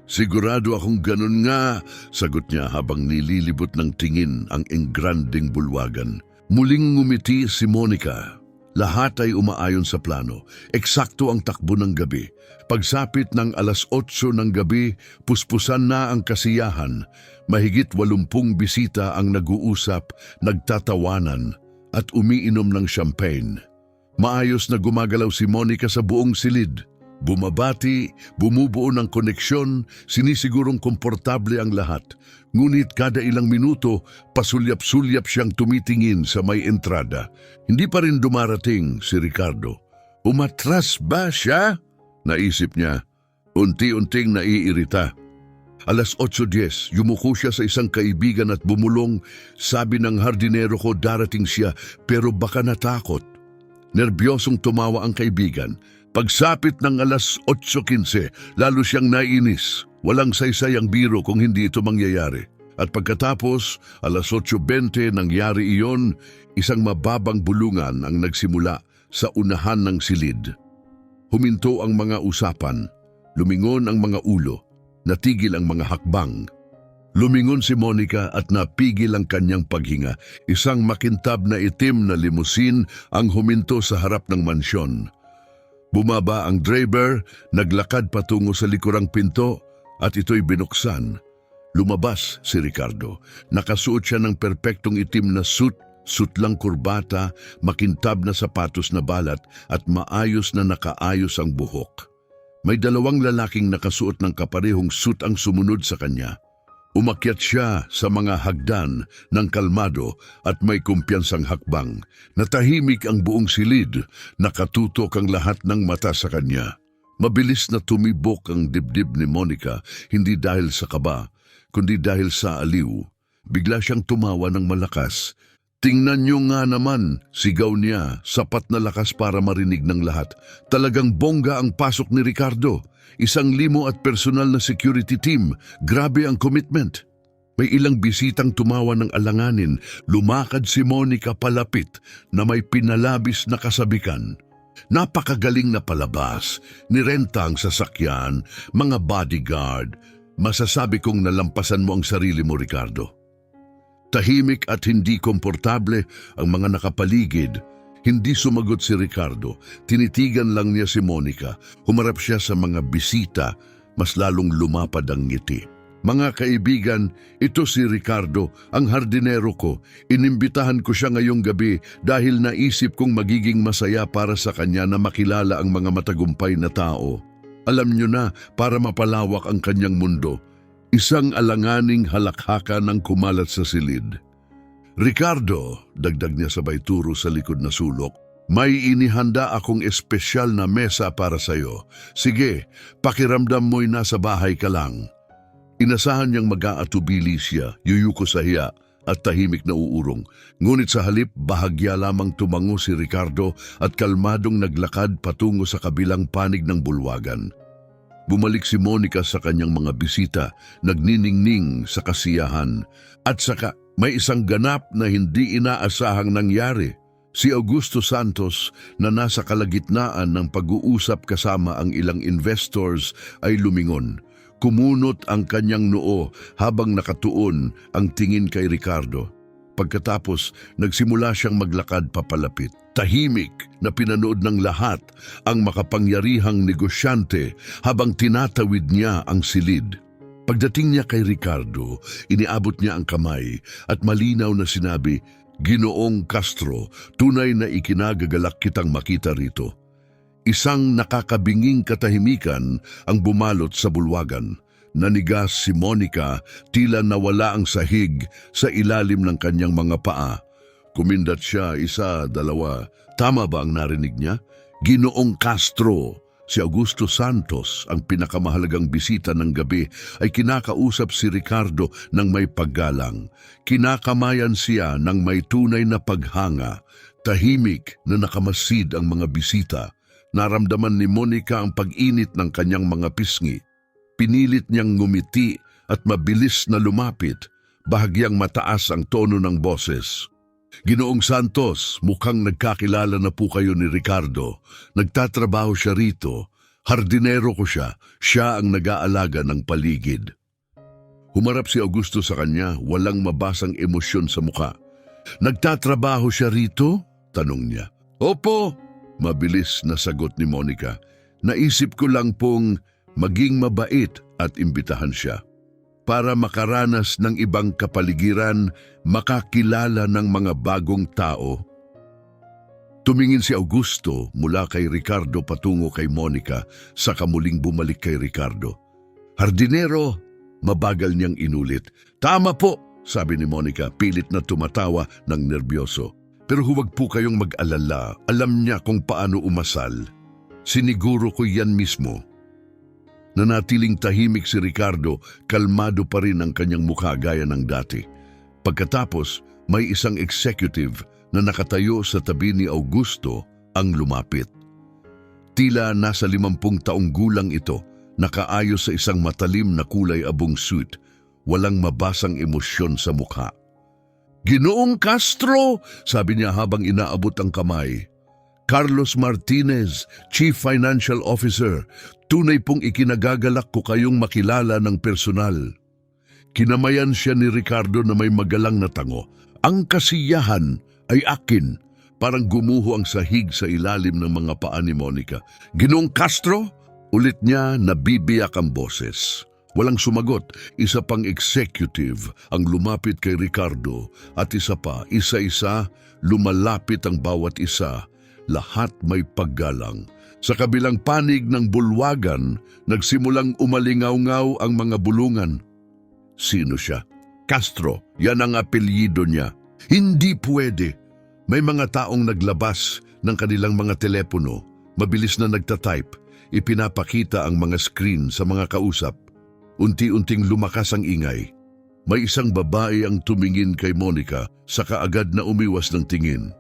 Sigurado akong ganun nga, sagot niya habang nililibot ng tingin ang engranding bulwagan. Muling ngumiti si Monica. Lahat ay umaayon sa plano. Eksakto ang takbo ng gabi. Pagsapit ng 8:00 ng gabi, puspusan na ang kasiyahan. Mahigit 80 bisita ang nag-uusap, nagtatawanan at umiinom ng champagne. Maayos na gumagalaw si Monica sa buong silid. Bumabati, bumubuo ng koneksyon, sinisigurong komportable ang lahat. Ngunit kada ilang minuto, pasulyap-sulyap siyang tumitingin sa may entrada. Hindi pa rin dumarating si Ricardo. Umatras ba siya? Naisip niya. Unti-unting naiirita. 8:10, yumuko siya sa isang kaibigan at bumulong. Sabi ng hardinero ko darating siya pero baka natakot. Nerbyosong tumawa ang kaibigan. Pagsapit ng 8:15, lalo siyang naiinis. Walang saysay ang biro kung hindi ito mangyayari. At pagkatapos, 8:20 nangyari iyon, isang mababang bulungan ang nagsimula sa unahan ng silid. Huminto ang mga usapan, lumingon ang mga ulo, natigil ang mga hakbang. Lumingon si Monica at napigil ang kanyang paghinga. Isang makintab na itim na limusin ang huminto sa harap ng mansyon. Bumaba ang driver, naglakad patungo sa likurang pinto at ito'y binuksan. Lumabas si Ricardo. Nakasuot siya ng perpektong itim na suit, sutlang kurbata, makintab na sapatos na balat at maayos na nakaayos ang buhok. May 2 lalaking nakasuot ng kaparehong suit ang sumunod sa kanya. Umakyat siya sa mga hagdan ng kalmado at may kumpiyansang hakbang. Natahimik ang buong silid, nakatutok ang lahat ng mata sa kanya. Mabilis na tumibok ang dibdib ni Monica, hindi dahil sa kaba, kundi dahil sa aliw. Bigla siyang tumawa ng malakas. Tingnan niyo nga naman, sigaw niya, sapat na lakas para marinig ng lahat. Talagang bongga ang pasok ni Ricardo. 1,000 at personal na security team. Grabe ang commitment. May ilang bisitang tumawa ng alanganin. Lumakad si Monica palapit na may pinalabis na kasabikan. Napakagaling na palabas, nirenta ang sasakyan, mga bodyguard. Masasabi kong nalampasan mo ang sarili mo, Ricardo. Tahimik at hindi komportable ang mga nakapaligid. Hindi sumagot si Ricardo. Tinitigan lang niya si Monica. Humarap siya sa mga bisita. mas lalong lumapad ang ngiti. Mga kaibigan, ito si Ricardo, ang hardinero ko. Inimbitahan ko siya ngayong gabi dahil naisip kong magiging masaya para sa kanya na makilala ang mga matagumpay na tao. Alam niyo na, para mapalawak ang kanyang mundo, isang alanganing halakhaka ng kumalat sa silid. Ricardo, dagdag niya sabay turo sa likod na sulok, may inihanda akong espesyal na mesa para sa'yo. Sige, pakiramdam mo'y nasa bahay ka lang. Inasahan niyang mag-aatubili siya, yuyuko sa hiya at tahimik na uurong. Ngunit sa halip, bahagya lamang tumango si Ricardo at kalmadong naglakad patungo sa kabilang panig ng bulwagan. Bumalik si Monica sa kanyang mga bisita, nagniningning sa kasiyahan. At saka may isang ganap na hindi inaasahang nangyari. Si Augusto Santos na nasa kalagitnaan ng pag-uusap kasama ang ilang investors ay lumingon. Kumunot ang kanyang noo habang nakatuon ang tingin kay Ricardo. Pagkatapos, nagsimula siyang maglakad papalapit. Tahimik na pinanood ng lahat ang makapangyarihang negosyante habang tinatawid niya ang silid. Pagdating niya kay Ricardo, iniabot niya ang kamay at malinaw na sinabi, "Ginoong Castro, tunay na ikinagagalak kitang makita rito." Isang nakakabinging katahimikan ang bumalot sa bulwagan. Nanigas si Monica, tila nawala ang sahig sa ilalim ng kanyang mga paa. Kumindat siya, isa, dalawa. Tama ba ang narinig niya? Ginoong Castro. Si Augusto Santos, ang pinakamahalagang bisita ng gabi, ay kinakausap si Ricardo ng may paggalang. Kinakamayan siya ng may tunay na paghanga. Tahimik na nakamasid ang mga bisita. Naramdaman ni Monica ang pag-init ng kanyang mga pisngi. Pinilit niyang ngumiti at mabilis na lumapit, bahagyang mataas ang tono ng boses. "Ginoong Santos, mukhang nagkakilala na po kayo ni Ricardo. Nagtatrabaho siya rito. Hardinero ko siya. Siya ang nag-aalaga ng paligid." Humarap si Augusto sa kanya, walang mabasang emosyon sa mukha. "Nagtatrabaho siya rito?" tanong niya. "Opo," mabilis na sagot ni Monica. "Naisip ko lang pong maging mabait at imbitahan siya. Para makaranas ng ibang kapaligiran, makakilala ng mga bagong tao." Tumingin si Augusto mula kay Ricardo patungo kay Monica, saka muling bumalik kay Ricardo. "Hardinero," mabagal niyang inulit. "Tama po," sabi ni Monica, pilit na tumatawa ng nerbyoso. "Pero huwag po kayong mag-alala, alam niya kung paano umasal. Siniguro ko yan mismo." Nanatiling tahimik si Ricardo, kalmado pa rin ang kanyang mukha gaya ng dati. Pagkatapos, may isang executive na nakatayo sa tabi ni Augusto ang lumapit. Tila nasa 50 taong gulang ito, nakaayos sa isang matalim na kulay abong suit, walang mabasang emosyon sa mukha. "Ginoong Castro," sabi niya habang inaabot ang kamay. "Carlos Martinez, Chief Financial Officer. Tunay pong ikinagagalak ko kayong makilala ng personal." Kinamayan siya ni Ricardo na may magalang na tango. Ang kasiyahan ay akin. Parang gumuho ang sahig sa ilalim ng mga paa ni Monica. "Ginoong Castro?" Ulit niya, nabibiyak ang boses. Walang sumagot, isa pang executive ang lumapit kay Ricardo at isa pa, isa-isa, lumalapit ang bawat isa. Lahat may paggalang. Sa kabilang panig ng bulwagan, nagsimulang umalingaw-ngaw ang mga bulungan. Sino siya? Castro, yan ang apelyido niya. Hindi pwede. May mga taong naglabas ng kanilang mga telepono, mabilis na nagtatype, ipinapakita ang mga screen sa mga kausap. Unti-unting lumakas ang ingay. May isang babae ang tumingin kay Monica, saka agad na umiwas ng tingin.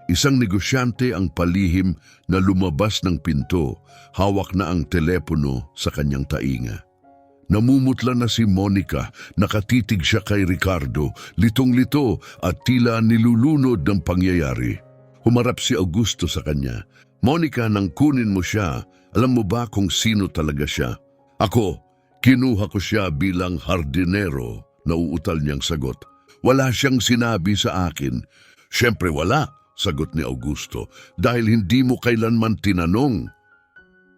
Isang negosyante ang palihim na lumabas ng pinto, hawak na ang telepono sa kanyang tainga. Namumutla na si Monica, nakatitig siya kay Ricardo, litong-lito at tila nilulunod ng pangyayari. Humarap si Augusto sa kanya. "Monica, nang kunin mo siya, alam mo ba kung sino talaga siya?" "Ako, kinuha ko siya bilang hardinero," nauutal niyang sagot. "Wala siyang sinabi sa akin." "Siyempre wala," sagot ni Augusto, "dahil hindi mo kailanman tinanong."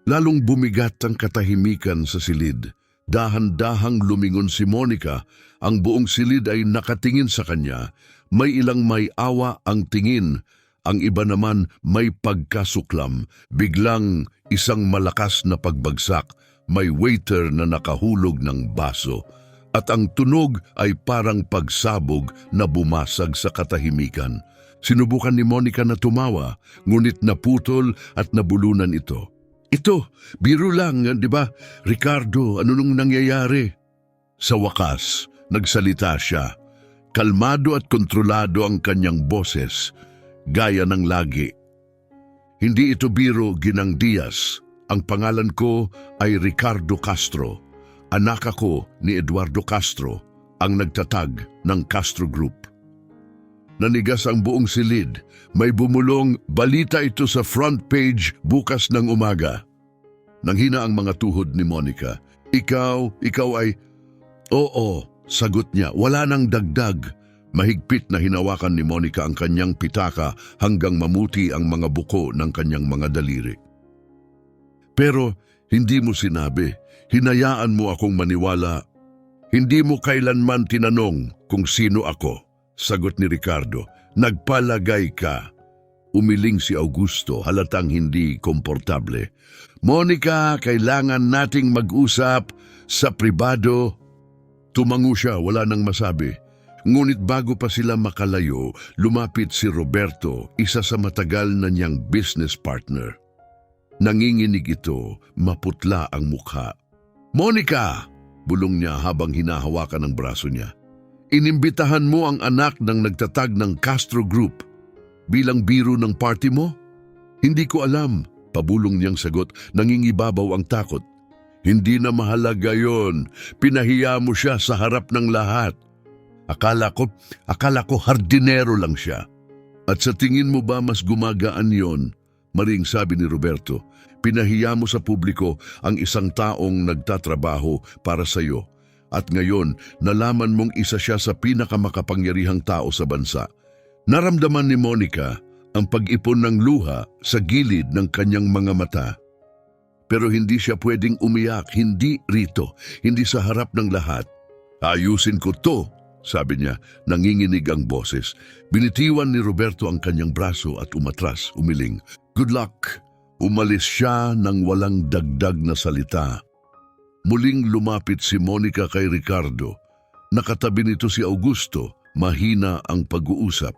Lalong bumigat ang katahimikan sa silid. Dahan-dahang lumingon si Monica, ang buong silid ay nakatingin sa kanya. May ilang may awa ang tingin, ang iba naman may pagkasuklam. Biglang isang malakas na pagbagsak, may waiter na nakahulog ng baso. At ang tunog ay parang pagsabog na bumasag sa katahimikan. Sinubukan ni Monica na tumawa, ngunit naputol at nabulunan ito. Ito, biro lang, di ba? Ricardo, ano nung nangyayari? Sa wakas, nagsalita siya. Kalmado at kontrolado ang kanyang boses, gaya ng lagi. Hindi ito biro, Ginang Diaz. Ang pangalan ko ay Ricardo Castro. Anak ako ni Eduardo Castro, ang nagtatag ng Castro Group. Nanigas ang buong silid. May bumulong, balita ito sa front page bukas ng umaga. Nanghina ang mga tuhod ni Monica. Ikaw ay... Oo, sagot niya. Wala nang dagdag. Mahigpit na hinawakan ni Monica ang kanyang pitaka hanggang mamuti ang mga buko ng kanyang mga daliri. Pero hindi mo sinabi. Hinayaan mo akong maniwala. Hindi mo kailanman tinanong kung sino ako. Sagot ni Ricardo. Nagpalagay ka. Umiling si Augusto, halatang hindi komportable. Monica, kailangan nating mag-usap sa pribado. Tumango siya, wala nang masabi. Ngunit bago pa sila makalayo, lumapit si Roberto, isa sa matagal na niyang business partner. Nanginginig ito, maputla ang mukha. Monica! Bulong niya habang hinahawakan ang braso niya. Inimbitahan mo ang anak ng nagtatag ng Castro Group bilang biro ng party mo? Hindi ko alam, pabulong niyang sagot, nangingibabaw ang takot. Hindi na mahalaga yon, pinahiya mo siya sa harap ng lahat. Akala ko hardinero lang siya. At sa tingin mo ba mas gumagaan yon? Maring sabi ni Roberto, pinahiya mo sa publiko ang isang taong nagtatrabaho para sa iyo. At ngayon, nalaman mong isa siya sa pinakamakapangyarihang tao sa bansa. Naramdaman ni Monica ang pag-ipon ng luha sa gilid ng kanyang mga mata. Pero hindi siya pwedeng umiyak, hindi rito, hindi sa harap ng lahat. Ayusin ko to, sabi niya, nanginginig ang boses. Binitiwan ni Roberto ang kanyang braso at umatras, umiling. Good luck! Umalis siya nang walang dagdag na salita. Muling lumapit si Monica kay Ricardo. Nakatabi nito si Augusto, mahina ang pag-uusap.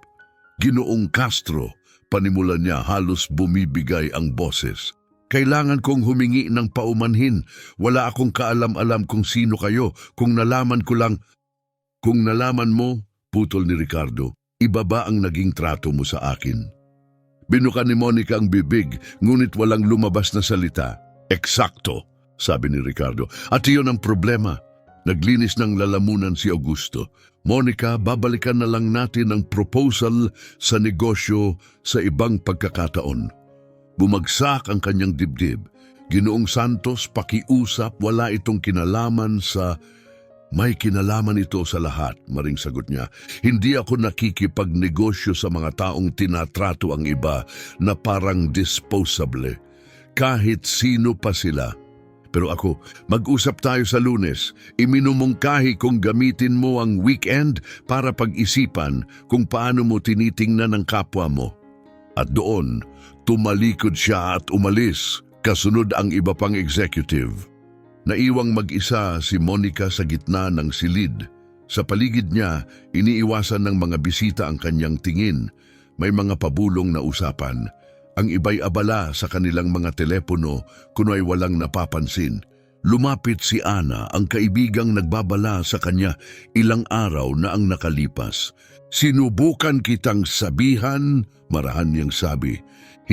Ginoong Castro, panimulan niya, halos bumibigay ang boses. Kailangan kong humingi ng paumanhin. Wala akong kaalam-alam kung sino kayo. Kung nalaman mo, putol ni Ricardo, iba ba ang naging trato mo sa akin? Binuka ni Monica ang bibig, ngunit walang lumabas na salita. Eksakto, sabi ni Ricardo. At iyon ang problema. Naglinis ng lalamunan si Augusto. Monica, babalikan na lang natin ang proposal sa negosyo sa ibang pagkakataon. Bumagsak ang kanyang dibdib. Ginoong Santos, pakiusap, wala itong kinalaman sa... May kinalaman ito sa lahat, maring sagot niya. Hindi ako nakikipagnegosyo sa mga taong tinatrato ang iba na parang disposable. Kahit sino pa sila. Pero ako, mag-usap tayo sa Lunes. Iminumungkahi kung gamitin mo ang weekend para pag-isipan kung paano mo tinitingnan ang kapwa mo. At doon, tumalikod siya at umalis, kasunod ang iba pang executive. Naiwang mag-isa si Monica sa gitna ng silid. Sa paligid niya, iniiwasan ng mga bisita ang kanyang tingin. May mga pabulong na usapan. Ang iba'y abala sa kanilang mga telepono kuno'y walang napapansin. Lumapit si Ana, ang kaibigang nagbabala sa kanya ilang araw na ang nakalipas. Sinubukan kitang sabihan, marahan niyang sabi.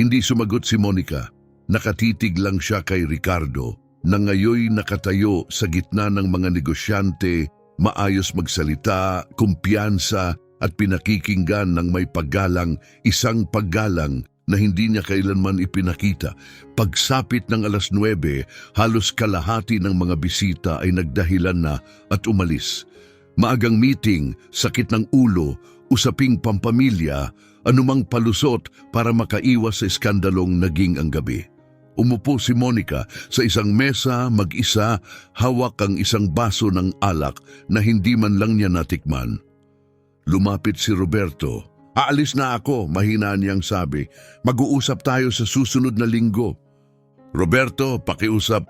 Hindi sumagot si Monica. Nakatitig lang siya kay Ricardo, na ngayoy nakatayo sa gitna ng mga negosyante, maayos magsalita, kumpiyansa at pinakikinggan ng may paggalang, isang paggalang na hindi niya kailanman ipinakita. Pagsapit ng 9:00, halos kalahati ng mga bisita ay nagdahilan na at umalis. Maagang meeting, sakit ng ulo, usaping pampamilya, anumang palusot para makaiwas sa iskandalong naging ang gabi. Umupo si Monica sa isang mesa mag-isa, hawak ang isang baso ng alak na hindi man lang niya natikman. Lumapit si Roberto. Aalis na ako, mahina niyang sabi. Mag-uusap tayo sa susunod na linggo. Roberto, pakiusap.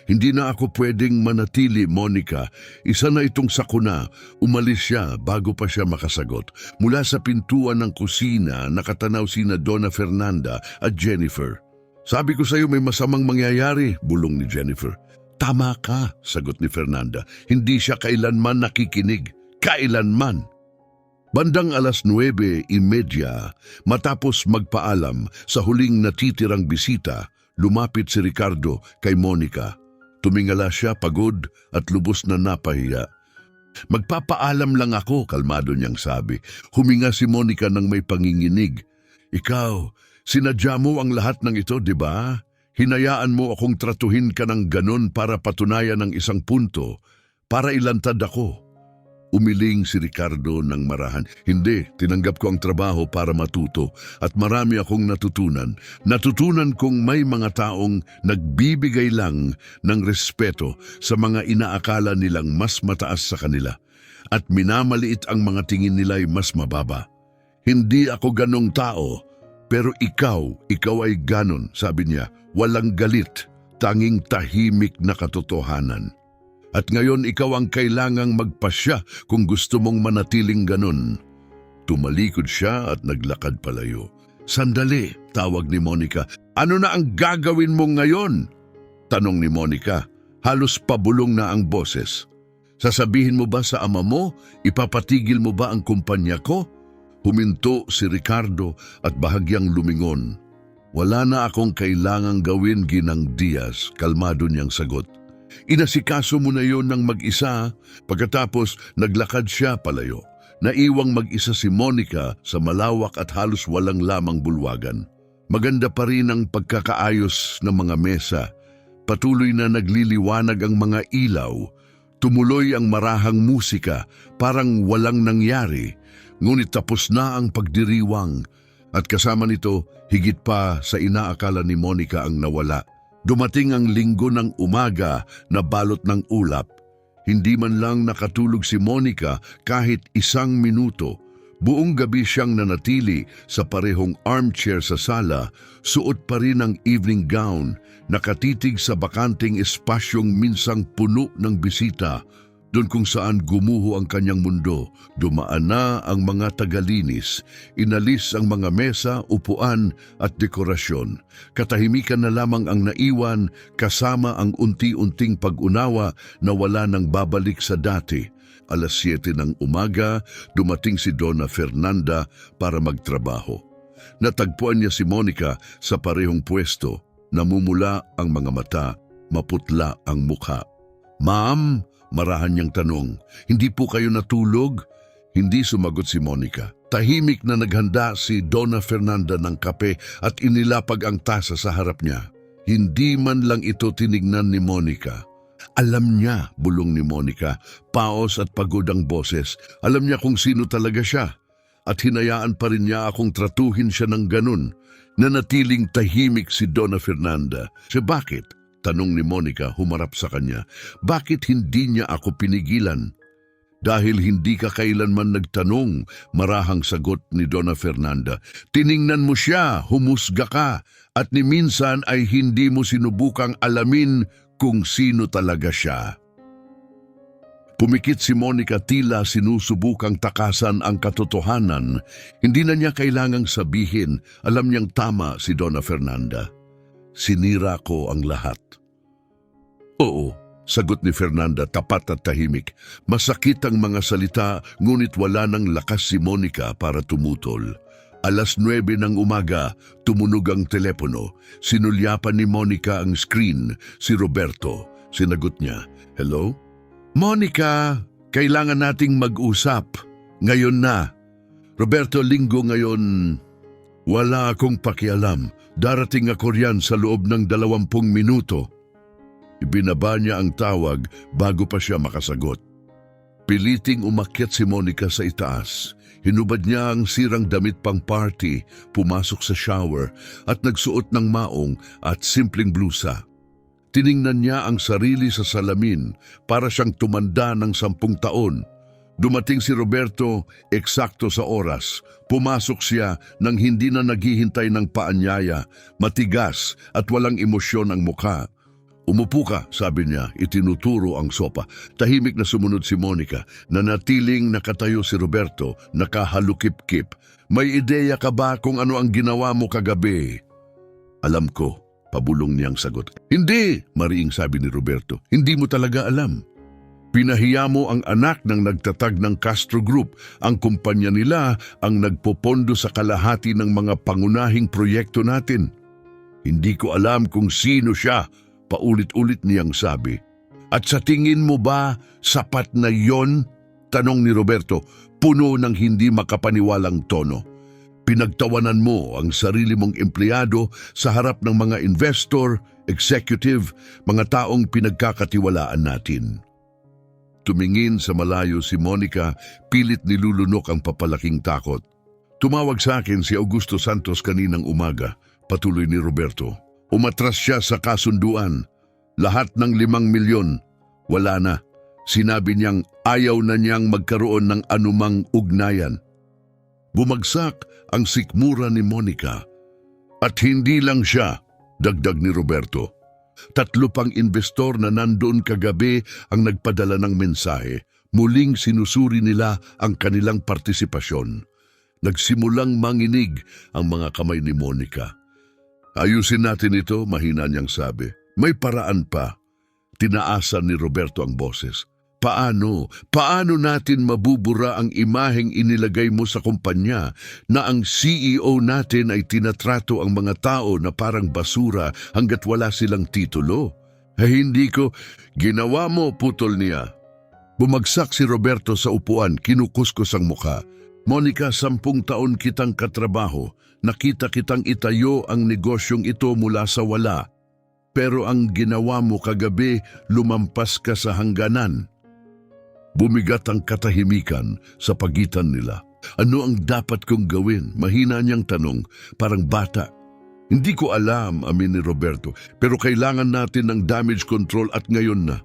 Hindi na ako pwedeng manatili, Monica. Isa na itong sakuna. Umalis siya bago pa siya makasagot. Mula sa pintuan ng kusina, nakatanaw sina Donna Fernanda at Jennifer. Sabi ko sa'yo may masamang mangyayari, bulong ni Jennifer. Tama ka, sagot ni Fernanda. Hindi siya kailanman nakikinig. Kailanman. Bandang 9:30, matapos magpaalam sa huling natitirang bisita, lumapit si Ricardo kay Monica. Tumingala siya pagod at lubos na napahiya. Magpapaalam lang ako, kalmado niyang sabi. Huminga si Monica ng may panginginig. Ikaw, sinadya mo ang lahat ng ito, di ba? Hinayaan mo akong tratuhin ka ng ganon para patunayan ang isang punto, para ilantad ako. Umiling si Ricardo ng marahan. Hindi, tinanggap ko ang trabaho para matuto at marami akong natutunan. Natutunan kong may mga taong nagbibigay lang ng respeto sa mga inaakala nilang mas mataas sa kanila at minamaliit ang mga tingin nila'y mas mababa. Hindi ako ganong tao, pero ikaw ay ganon, sabi niya. Walang galit, tanging tahimik na katotohanan. At ngayon ikaw ang kailangang magpasya kung gusto mong manatiling ganun. Tumalikod siya at naglakad palayo. Sandali, tawag ni Monica. Ano na ang gagawin mo ngayon? Tanong ni Monica. Halos pabulong na ang boses. Sasabihin mo ba sa ama mo? Ipapatigil mo ba ang kumpanya ko? Huminto si Ricardo at bahagyang lumingon. Wala na akong kailangang gawin, Ginang Diaz, kalmado niyang sagot. Inasikaso mo na yon ng mag-isa, pagkatapos naglakad siya palayo. Naiwang mag-isa si Monica sa malawak at halos walang lamang bulwagan. Maganda pa rin ang pagkakaayos ng mga mesa. Patuloy na nagliliwanag ang mga ilaw. Tumuloy ang marahang musika, parang walang nangyari. Ngunit tapos na ang pagdiriwang. At kasama nito, higit pa sa inaakala ni Monica ang nawala. Dumating ang linggo ng umaga na balot ng ulap. Hindi man lang nakatulog si Monica kahit 1 minuto. Buong gabi siyang nanatili sa parehong armchair sa sala, suot pa rin ang evening gown, nakatitig sa bakanting espasyong minsang puno ng bisita. Doon kung saan gumuho ang kanyang mundo, dumaan na ang mga tagalinis, inalis ang mga mesa, upuan at dekorasyon. Katahimikan na lamang ang naiwan kasama ang unti-unting pag-unawa na wala nang babalik sa dati. 7:00 ng umaga, dumating si Donna Fernanda para magtrabaho. Natagpuan niya si Monica sa parehong pwesto, namumula ang mga mata, maputla ang mukha. Ma'am, marahan niyang tanong, hindi po kayo natulog? Hindi sumagot si Monica. Tahimik na naghanda si Donna Fernanda ng kape at inilapag ang tasa sa harap niya. Hindi man lang ito tinignan ni Monica. Alam niya, bulong ni Monica, paos at pagod ang boses. Alam niya kung sino talaga siya. At hinayaan pa rin niya akong tratuhin siya ng ganun. Nanatiling tahimik si Donna Fernanda. So bakit? Tanong ni Monica humarap sa kanya. Bakit hindi niya ako pinigilan? Dahil hindi ka kailanman nagtanong, marahang sagot ni Donna Fernanda. Tiningnan mo siya, humusga ka, at ni minsan ay hindi mo sinubukang alamin kung sino talaga siya. Pumikit si Monica, tila sinusubukang takasan ang katotohanan. Hindi na niya kailangang sabihin, alam niyang tama si Donna Fernanda. Sinira ko ang lahat. Oo, sagot ni Fernanda, tapat at tahimik. Masakit ang mga salita, ngunit wala nang lakas si Monica para tumutol. 9:00 ng umaga, tumunog ang telepono. Sinulyapan ni Monica ang screen. Si Roberto. Sinagot niya, "Hello? Monica, kailangan nating mag-usap. Ngayon na." "Roberto, linggo ngayon." "Wala akong pakialam. Darating ako riyan sa loob ng 20 minuto." Ibinaba niya ang tawag bago pa siya makasagot. Piliting umakyat si Monica sa itaas. Hinubad niya ang sirang damit pang party, pumasok sa shower at nagsuot ng maong at simpleng blusa. Tiningnan niya ang sarili sa salamin para siyang tumanda ng 10 taon. Dumating si Roberto eksakto sa oras. Pumasok siya nang hindi na naghihintay ng paanyaya, matigas at walang emosyon ang mukha. Umupo ka, sabi niya, itinuturo ang sopa. Tahimik na sumunod si Monica, nanatiling nakatayo si Roberto, nakahalukip-kip. May ideya ka ba kung ano ang ginawa mo kagabi? Alam ko, pabulong niyang sagot. Hindi, mariing sabi ni Roberto, hindi mo talaga alam. Pinahiya mo ang anak ng nagtatag ng Castro Group. Ang kumpanya nila ang nagpopondo sa kalahati ng mga pangunahing proyekto natin. Hindi ko alam kung sino siya, paulit-ulit niyang sabi. At sa tingin mo ba, sapat na yon? Tanong ni Roberto, puno ng hindi makapaniwalang tono. Pinagtawanan mo ang sarili mong empleyado sa harap ng mga investor, executive, mga taong pinagkakatiwalaan natin. Tumingin sa malayo si Monica, pilit nilulunok ang papalaking takot. Tumawag sa akin si Augusto Santos kaninang umaga, patuloy ni Roberto. Umatras siya sa kasunduan. Lahat ng 5 milyon, wala na. Sinabi niyang ayaw na niyang magkaroon ng anumang ugnayan. Bumagsak ang sikmura ni Monica. At hindi lang siya, dagdag ni Roberto. 3 pang investor na nandoon kagabi ang nagpadala ng mensahe. Muling sinusuri nila ang kanilang partisipasyon. Nagsimulang manginig ang mga kamay ni Monica. Ayusin natin ito, mahina niyang sabi. May paraan pa. Tinaasan ni Roberto ang boses. Paano natin mabubura ang imaheng inilagay mo sa kumpanya na ang CEO natin ay tinatrato ang mga tao na parang basura hanggat wala silang titulo? Hindi ko. Ginawa mo, putol niya. Bumagsak si Roberto sa upuan, kinukuskos ang mukha. Monica, 10 taon kitang katrabaho. Nakita kitang itayo ang negosyong ito mula sa wala. Pero ang ginawa mo kagabi, lumampas ka sa hangganan. Bumigat ang katahimikan sa pagitan nila. Ano ang dapat kong gawin? Mahina niyang tanong, parang bata. Hindi ko alam, amin ni Roberto, pero kailangan natin ng damage control at ngayon na.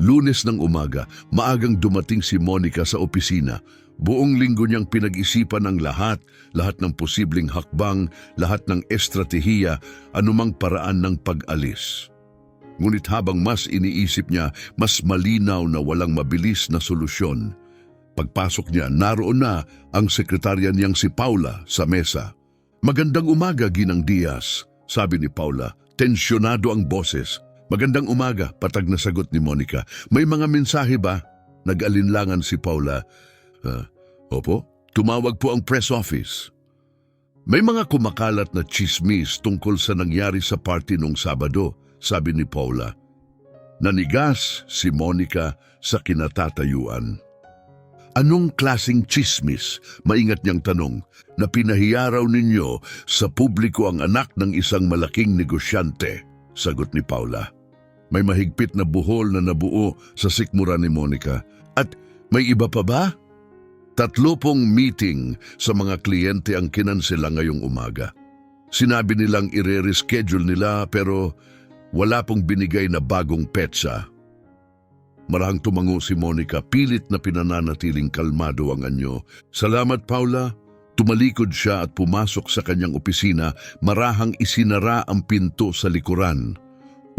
Lunes ng umaga, maagang dumating si Monica sa opisina. Buong linggo niyang pinag-isipan ang lahat ng posibleng hakbang, lahat ng estratehiya, anumang paraan ng pag-alis. Ngunit habang mas iniisip niya, mas malinaw na walang mabilis na solusyon. Pagpasok niya, naroon na ang sekretarya niyang si Paula sa mesa. Magandang umaga, Ginang Diaz, sabi ni Paula. Tensyonado ang boses. Magandang umaga, patag na sagot ni Monica. May mga mensahe ba? Nag-alinlangan si Paula. Opo, tumawag po ang press office. May mga kumakalat na chismis tungkol sa nangyari sa party nung Sabado, sabi ni Paula. Nanigas si Monica sa kinatatayuan. Anong klasing chismis? Maingat niyang tanong, na pinahiya raw ninyo sa publiko ang anak ng isang malaking negosyante, sagot ni Paula. May mahigpit na buhol na nabuo sa sikmura ni Monica. At may iba pa ba? 3 meeting sa mga kliyente ang kinansela ngayong umaga. Sinabi nilang ire-reschedule nila pero wala pong binigay na bagong petsa. Marahang tumango si Monica, pilit na pinananatiling kalmado ang anyo. Salamat, Paula. Tumalikod siya at pumasok sa kanyang opisina, marahang isinara ang pinto sa likuran.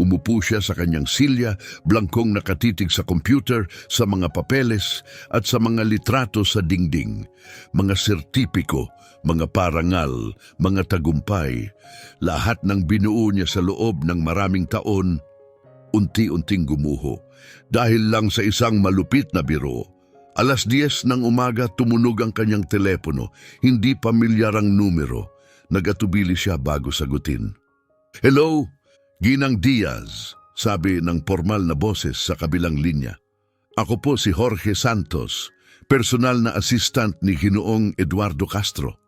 Umupo siya sa kanyang silya, blangkong nakatitig sa computer, sa mga papeles at sa mga litrato sa dingding. Mga sertipiko, mga parangal, mga tagumpay. Lahat ng binuo niya sa loob ng maraming taon, unti-unting gumuho. Dahil lang sa isang malupit na biro. 10:00 ng umaga tumunog ang kanyang telepono, hindi pamilyar ang numero. Nagatubili siya bago sagutin. Hello? Ginang Diaz, sabi ng formal na boses sa kabilang linya. Ako po si Jorge Santos, personal na assistant ni Ginoong Eduardo Castro.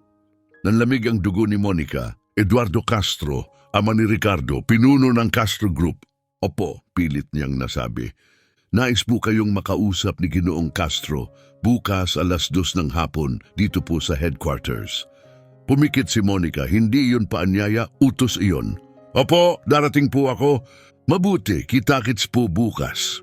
Nanlamig ang dugo ni Monica. Eduardo Castro, ama ni Ricardo, pinuno ng Castro Group. Opo, pilit niyang nasabi. Nais po kayong makausap ni Ginoong Castro bukas 2:00 ng hapon dito po sa headquarters. Pumikit si Monica, hindi yun paanyaya, utos iyon. Opo, darating po ako. Mabuti, kita-kits po bukas.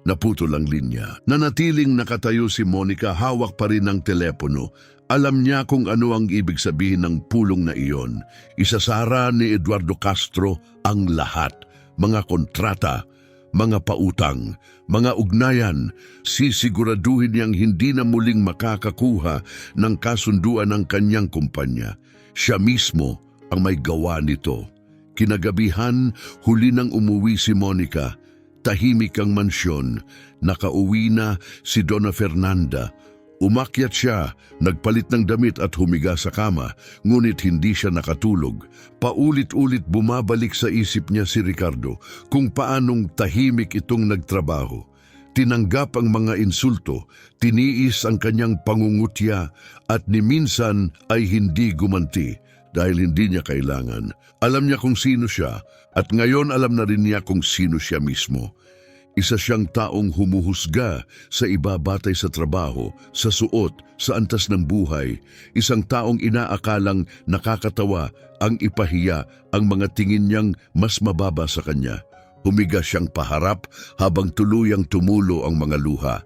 Naputol ang linya. Nanatiling nakatayo si Monica, hawak pa rin ang telepono. Alam niya kung ano ang ibig sabihin ng pulong na iyon. Isasara ni Eduardo Castro ang lahat. Mga kontrata, mga pautang, mga ugnayan. Sisiguraduhin niyang hindi na muling makakakuha ng kasunduan ng kanyang kumpanya. Siya mismo ang may gawa nito. Kinagabihan, huli nang umuwi si Monica. Tahimik ang mansyon. Nakauwi na si Donna Fernanda. Umakyat siya, nagpalit ng damit at humiga sa kama, ngunit hindi siya nakatulog. Paulit-ulit bumabalik sa isip niya si Ricardo kung paanong tahimik itong nagtrabaho. Tinanggap ang mga insulto, tiniis ang kanyang pangungutya at ni minsan ay hindi gumanti dahil hindi niya kailangan. Alam niya kung sino siya at ngayon alam na rin niya kung sino siya mismo. Isa siyang taong humuhusga sa iba batay sa trabaho, sa suot, sa antas ng buhay. Isang taong inaakalang nakakatawa ang ipahiya ang mga tingin niyang mas mababa sa kanya. Humiga siyang paharap habang tuluyang tumulo ang mga luha.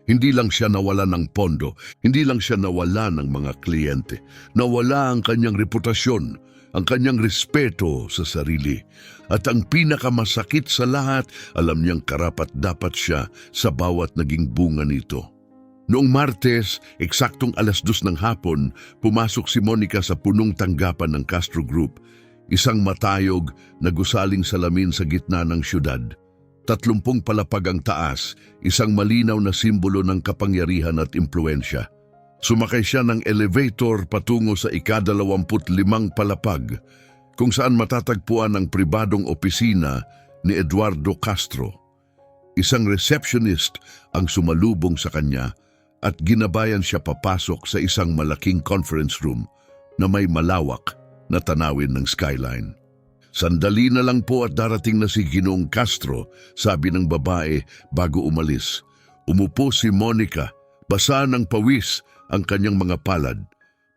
Hindi lang siya nawala ng pondo, hindi lang siya nawala ng mga kliyente. Nawala ang kanyang reputasyon, ang kanyang respeto sa sarili. At ang pinakamasakit sa lahat, alam niyang karapat-dapat siya sa bawat naging bunga nito. Noong Martes, eksaktong 2:00 ng hapon, pumasok si Monica sa punong tanggapan ng Castro Group, isang matayog na gusaling salamin sa gitna ng syudad. 30 palapag ang taas, isang malinaw na simbolo ng kapangyarihan at impluensya. Sumakay siya ng elevator patungo sa ika-25 palapag, kung saan matatagpuan ang pribadong opisina ni Eduardo Castro. Isang receptionist ang sumalubong sa kanya at ginabayan siya papasok sa isang malaking conference room na may malawak na tanawin ng skyline. Sandali na lang po at darating na si Ginoong Castro, sabi ng babae bago umalis. Umupo si Monica, basa ng pawis ang kanyang mga palad.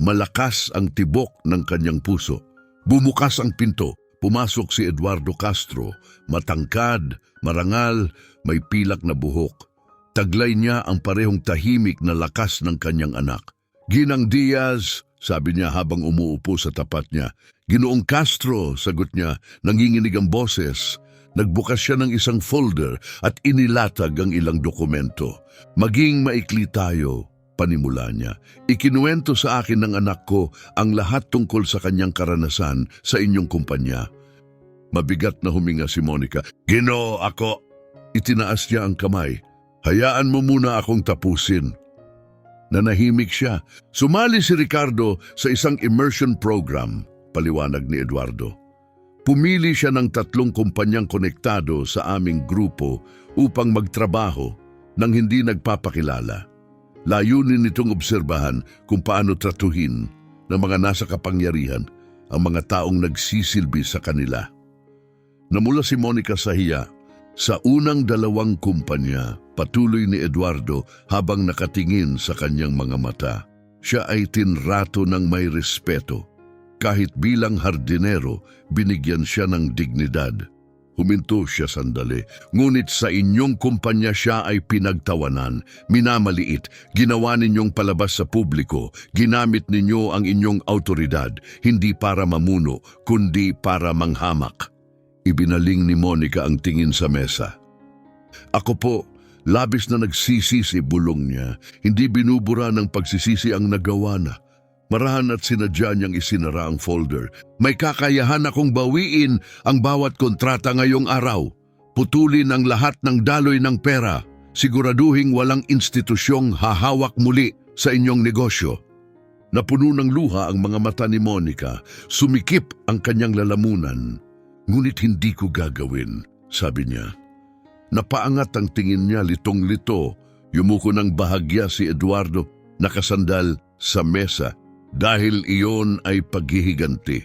Malakas ang tibok ng kanyang puso. Bumukas ang pinto. Pumasok si Eduardo Castro, matangkad, marangal, may pilak na buhok. Taglay niya ang parehong tahimik na lakas ng kanyang anak. Ginang Diaz, sabi niya habang umuupo sa tapat niya. Ginoong Castro, sagot niya, nanginginig ang boses. Nagbukas siya ng isang folder at inilatag ang ilang dokumento. Maging maikli tayo, panimula niya. Ikinuwento sa akin ng anak ko ang lahat tungkol sa kanyang karanasan sa inyong kumpanya. Mabigat na huminga si Monica. Ginoo, ako. Itinaas niya ang kamay. Hayaan mo muna akong tapusin. Nanahimik siya. Sumali si Ricardo sa isang immersion program, paliwanag ni Eduardo. Pumili siya ng 3 kumpanyang konektado sa aming grupo upang magtrabaho nang hindi nagpapakilala. Layunin nitong obserbahan kung paano tratuhin ng mga nasa kapangyarihan ang mga taong nagsisilbi sa kanila. Namula si Monica sa hiya. Sa unang 2 kumpanya, patuloy ni Eduardo habang nakatingin sa kanyang mga mata. Siya ay tinrato ng may respeto. Kahit bilang hardinero, binigyan siya ng dignidad. Huminto siya sandali. Ngunit sa inyong kumpanya siya ay pinagtawanan, minamaliit, ginawa ninyong palabas sa publiko, ginamit ninyo ang inyong autoridad, hindi para mamuno, kundi para manghamak. Ibinaling ni Monica ang tingin sa mesa. Ako po, labis na nagsisisi, bulong niya. Hindi binubura ng pagsisisi ang nagawa na. Marahan at sinadya niyang isinara ang folder. May kakayahan akong bawiin ang bawat kontrata ngayong araw. Putulin ang lahat ng daloy ng pera. Siguraduhing walang institusyong hahawak muli sa inyong negosyo. Napuno ng luha ang mga mata ni Monica. Sumikip ang kanyang lalamunan. Ngunit hindi ko gagawin, sabi niya. Napaangat ang tingin niya, litong-lito. Yumuko ng bahagya si Eduardo, nakasandal sa mesa. Dahil iyon ay paghihiganti.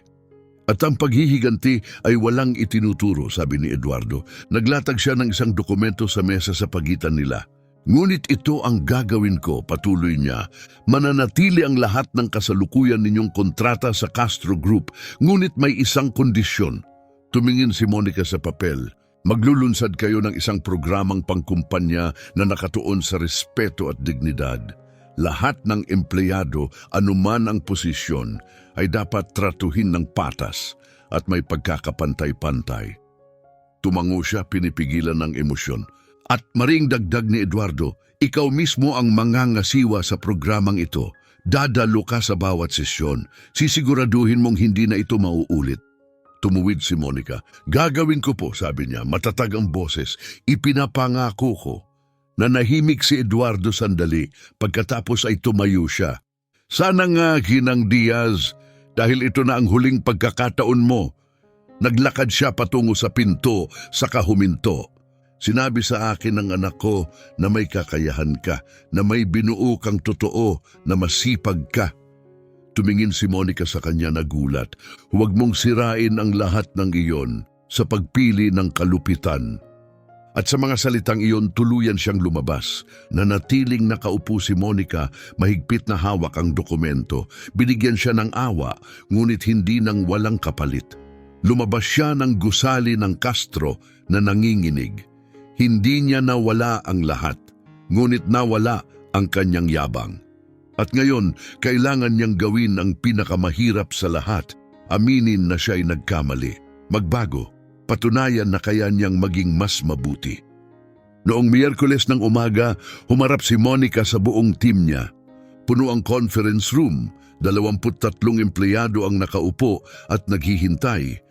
At ang paghihiganti ay walang itinuturo, sabi ni Eduardo. Naglatag siya ng isang dokumento sa mesa sa pagitan nila. Ngunit ito ang gagawin ko, patuloy niya. Mananatili ang lahat ng kasalukuyan ninyong kontrata sa Castro Group, ngunit may isang kondisyon. Tumingin si Monica sa papel. Maglulunsad kayo ng isang programang pangkumpanya na nakatuon sa respeto at dignidad. Lahat ng empleyado, anuman ang posisyon, ay dapat tratuhin ng patas at may pagkakapantay-pantay. Tumango siya, pinipigilan ng emosyon. At maring dagdag ni Eduardo, ikaw mismo ang mangangasiwa sa programang ito. Dadalo ka sa bawat sesyon. Sisiguraduhin mong hindi na ito mauulit. Tumuwid si Monica. Gagawin ko po, sabi niya, matatag ang boses. Ipinapangako ko. Nanahimik si Eduardo sandali, pagkatapos ay tumayo siya. Sana nga, Ginang Diaz, dahil ito na ang huling pagkakataon mo. Naglakad siya patungo sa pinto, saka huminto. Sinabi sa akin ng anak ko na may kakayahan ka, na may binuo kang totoo, na masipag ka. Tumingin si Monica sa kanya nagulat. Huwag mong sirain ang lahat ng iyon sa pagpili ng kalupitan. At sa mga salitang iyon, tuluyan siyang lumabas. Nanatiling nakaupo si Monica, mahigpit na hawak ang dokumento. Binigyan siya ng awa, ngunit hindi ng walang kapalit. Lumabas siya ng gusali ng Castro na nanginginig. Hindi niya nawala ang lahat, ngunit nawala ang kanyang yabang. At ngayon, kailangan niyang gawin ang pinakamahirap sa lahat. Aminin na siya'y nagkamali. Magbago. Patunayan na kaya niyang maging mas mabuti. Noong Miyerkules ng umaga, humarap si Monica sa buong team niya. Puno ang conference room, 23 empleyado ang nakaupo at naghihintay.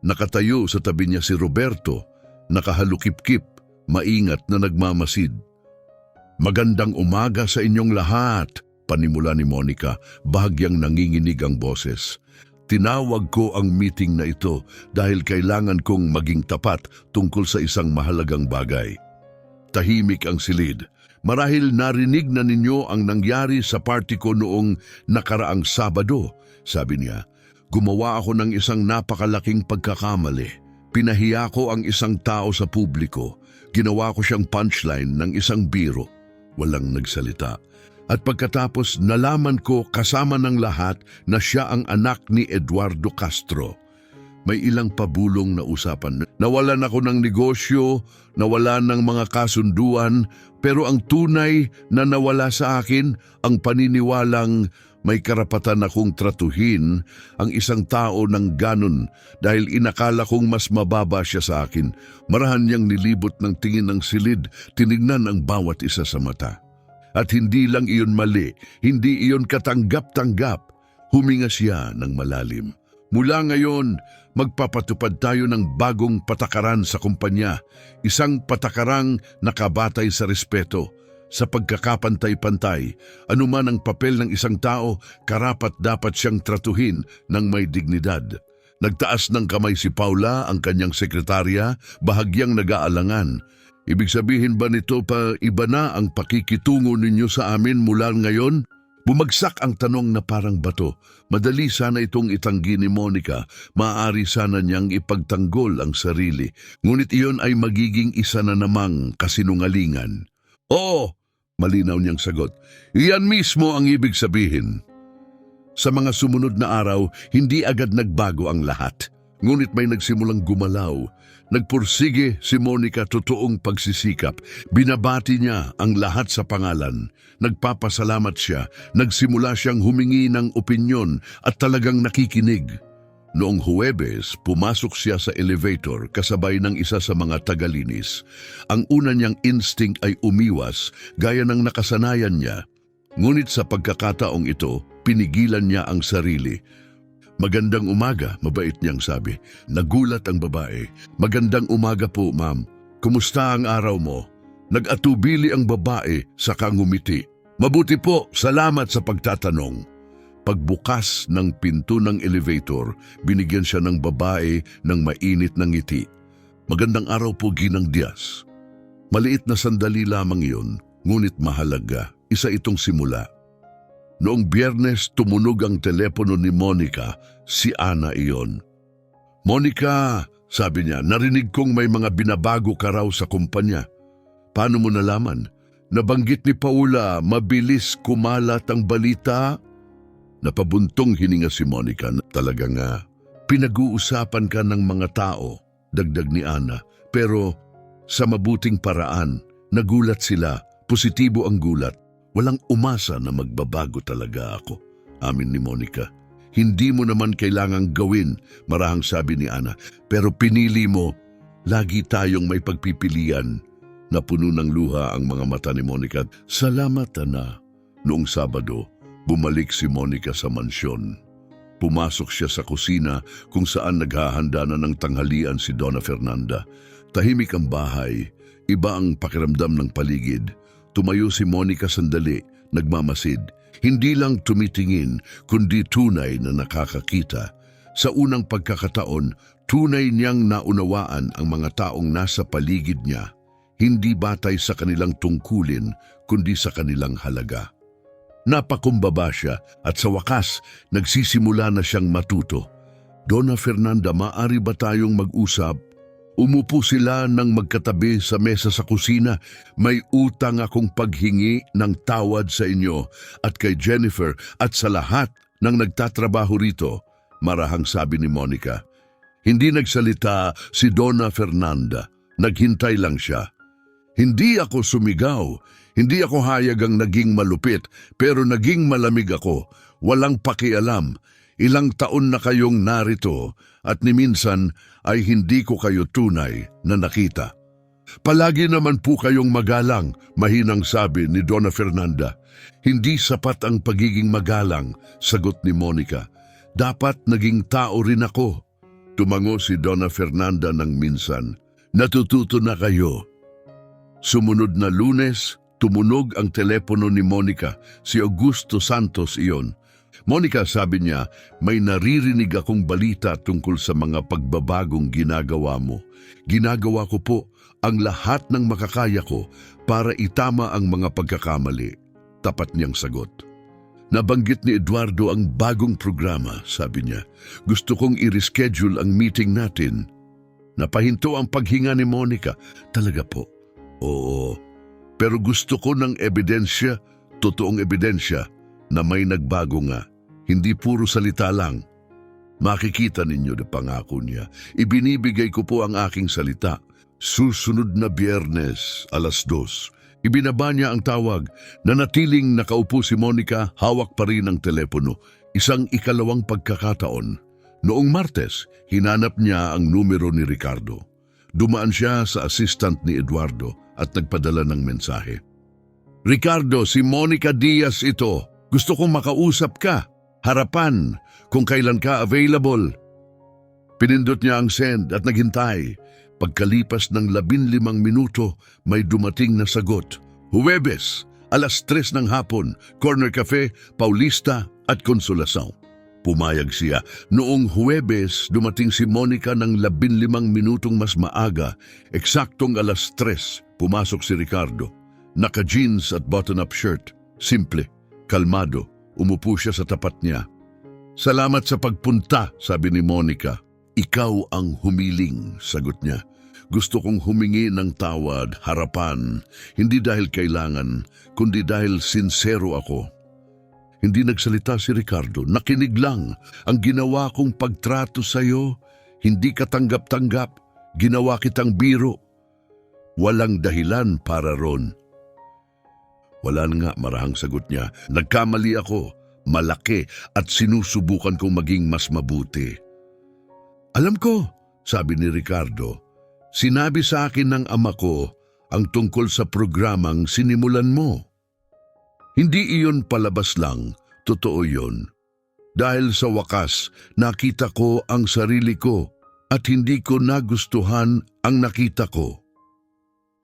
Nakatayo sa tabi niya si Roberto, nakahalukip-kip, maingat na nagmamasid. Magandang umaga sa inyong lahat, panimula ni Monica, bahagyang nanginginig ang boses. Tinawag ko ang meeting na ito dahil kailangan kong maging tapat tungkol sa isang mahalagang bagay. Tahimik ang silid. Marahil narinig na ninyo ang nangyari sa party ko noong nakaraang Sabado, sabi niya. Gumawa ako ng isang napakalaking pagkakamali. Pinahiya ko ang isang tao sa publiko. Ginawa ko siyang punchline ng isang biro. Walang nagsalita. At pagkatapos nalaman ko kasama ng lahat na siya ang anak ni Eduardo Castro. May ilang pabulong na usapan. Nawalan ako ng negosyo, nawalan ng mga kasunduan, pero ang tunay na nawala sa akin ang paniniwalang may karapatan akong tratuhin ang isang tao ng ganon dahil inakala kong mas mababa siya sa akin. Marahan niyang nilibot ng tingin ng silid, tinignan ang bawat isa sa mata. At hindi lang iyon mali, hindi iyon katanggap-tanggap. Huminga siya ng malalim. Mula ngayon, magpapatupad tayo ng bagong patakaran sa kumpanya. Isang patakarang nakabatay sa respeto, sa pagkakapantay-pantay. Anuman ang papel ng isang tao, karapat-dapat siyang tratuhin ng may dignidad. Nagtaas ng kamay si Paula, ang kanyang sekretarya, bahagyang nag-aalangan. Ibig sabihin ba nito pa iba na ang pakikitungo ninyo sa amin mula ngayon? Bumagsak ang tanong na parang bato. Madali sana itong itanggi ni Monica. Maaari sana niyang ipagtanggol ang sarili. Ngunit iyon ay magiging isa na namang kasinungalingan. Oo, malinaw niyang sagot. Iyan mismo ang ibig sabihin. Sa mga sumunod na araw, hindi agad nagbago ang lahat. Ngunit may nagsimulang gumalaw. Nagpursige si Monica totoong pagsisikap. Binabati niya ang lahat sa pangalan. Nagpapasalamat siya. Nagsimula siyang humingi ng opinyon at talagang nakikinig. Noong Huwebes, pumasok siya sa elevator kasabay ng isa sa mga tagalinis. Ang una niyang instinct ay umiwas gaya ng nakasanayan niya. Ngunit sa pagkakataong ito, pinigilan niya ang sarili. Magandang umaga, mabait niyang sabi. Nagulat ang babae. Magandang umaga po, ma'am. Kumusta ang araw mo? Nag-atubili ang babae sa ngumiti. Mabuti po, salamat sa pagtatanong. Pagbukas ng pinto ng elevator, binigyan siya ng babae ng mainit na ngiti. Magandang araw po, Ginang Diaz. Maliit na sandali lamang iyon, ngunit mahalaga. Isa itong simula. Noong Biyernes, tumunog ang telepono ni Monica, si Ana iyon. Monica, sabi niya, narinig kong may mga binabago ka raw sa kumpanya. Paano mo nalaman? Nabanggit ni Paula, mabilis kumalat ang balita. Napabuntong hininga si Monica na talaga nga. Pinag-uusapan ka ng mga tao, dagdag ni Ana. Pero sa mabuting paraan, nagulat sila, positibo ang gulat. Walang umasa na magbabago talaga ako, amin ni Monica. Hindi mo naman kailangang gawin, marahang sabi ni Ana. Pero pinili mo, lagi tayong may pagpipilian. Napuno ng luha ang mga mata ni Monica. Salamat, Ana. Noong Sabado, bumalik si Monica sa mansyon. Pumasok siya sa kusina kung saan naghahanda na ng tanghalian si Donna Fernanda. Tahimik ang bahay, iba ang pakiramdam ng paligid. Tumayo si Monica sandali, nagmamasid. Hindi lang tumitingin, kundi tunay na nakakakita. Sa unang pagkakataon, tunay niyang naunawaan ang mga taong nasa paligid niya. Hindi batay sa kanilang tungkulin, kundi sa kanilang halaga. Napakumbaba siya at sa wakas, nagsisimula na siyang matuto. Donna Fernanda, maaari ba tayong mag-usap? Umupo sila ng magkatabi sa mesa sa kusina. May utang akong paghingi ng tawad sa inyo at kay Jennifer at sa lahat ng nagtatrabaho rito, marahang sabi ni Monica. Hindi nagsalita si Donna Fernanda, naghintay lang siya. Hindi ako sumigaw, hindi ako hayagang naging malupit, pero naging malamig ako, walang pakialam. Ilang taon na kayong narito at ni minsan ay hindi ko kayo tunay na nakita. Palagi naman po kayong magalang, mahinang sabi ni Donna Fernanda. Hindi sapat ang pagiging magalang, sagot ni Monica. Dapat naging tao rin ako. Tumango si Donna Fernanda ng minsan. Natututo na kayo. Sumunod na Lunes, tumunog ang telepono ni Monica. Si Augusto Santos iyon. Monica, sabi niya, may naririnig akong balita tungkol sa mga pagbabagong ginagawa mo. Ginagawa ko po ang lahat ng makakaya ko para itama ang mga pagkakamali. Tapat niyang sagot. Nabanggit ni Eduardo ang bagong programa, sabi niya. Gusto kong i-reschedule ang meeting natin. Napahinto ang paghinga ni Monica. Talaga po? Oo. Pero gusto ko ng ebidensya, totoong ebidensya, na may nagbago nga. Hindi puro salita lang. Makikita ninyo na pangako niya. Ibinibigay ko po ang aking salita. Susunod na Biyernes, 2:00. Ibinaba niya ang tawag. Nanatiling nakaupo si Monica, hawak pa rin ang telepono. Isang ikalawang pagkakataon. Noong Martes, hinanap niya ang numero ni Ricardo. Dumaan siya sa assistant ni Eduardo at nagpadala ng mensahe. Ricardo, si Monica Diaz ito. Gusto kong makausap ka. Harapan, kung kailan ka available. Pinindot niya ang send at naghintay. Pagkalipas ng 15 minuto, may dumating na sagot. Huwebes, 3:00 ng hapon, Corner Cafe, Paulista at Consolação. Pumayag siya. Noong Huwebes, dumating si Monica ng 15 minutong mas maaga. Eksaktong 3:00, pumasok si Ricardo. Naka-jeans at button-up shirt. Simple, kalmado. Umupo siya sa tapat niya. Salamat sa pagpunta, sabi ni Monica. Ikaw ang humiling, sagot niya. Gusto kong humingi ng tawad, harapan, hindi dahil kailangan, kundi dahil sincero ako. Hindi nagsalita si Ricardo, nakinig lang. Ang ginawa kong pagtrato sa'yo, hindi katanggap-tanggap, ginawa kitang biro. Walang dahilan para ron. Wala nga, marahang sagot niya. Nagkamali ako, malaki at sinusubukan kong maging mas mabuti. Alam ko, sabi ni Ricardo, sinabi sa akin ng ama ko ang tungkol sa programang sinimulan mo. Hindi iyon palabas lang, totoo yun. Dahil sa wakas, nakita ko ang sarili ko at hindi ko nagustuhan ang nakita ko.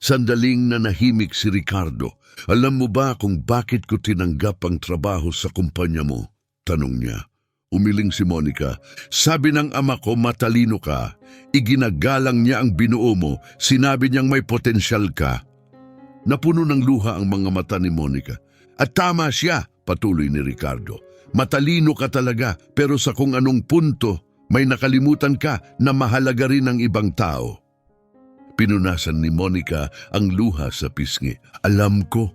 Sandaling nanahimik si Ricardo. Alam mo ba kung bakit ko tinanggap ang trabaho sa kumpanya mo? Tanong niya. Umiling si Monica. Sabi ng ama ko matalino ka. Iginagalang niya ang binuo mo. Sinabi niyang may potensyal ka. Napuno ng luha ang mga mata ni Monica. At tama siya, patuloy ni Ricardo. Matalino ka talaga, pero sa kung anong punto, May nakalimutan ka na mahalaga rin ang ibang tao. Pinunasan ni Monica ang luha sa pisngi. Alam ko,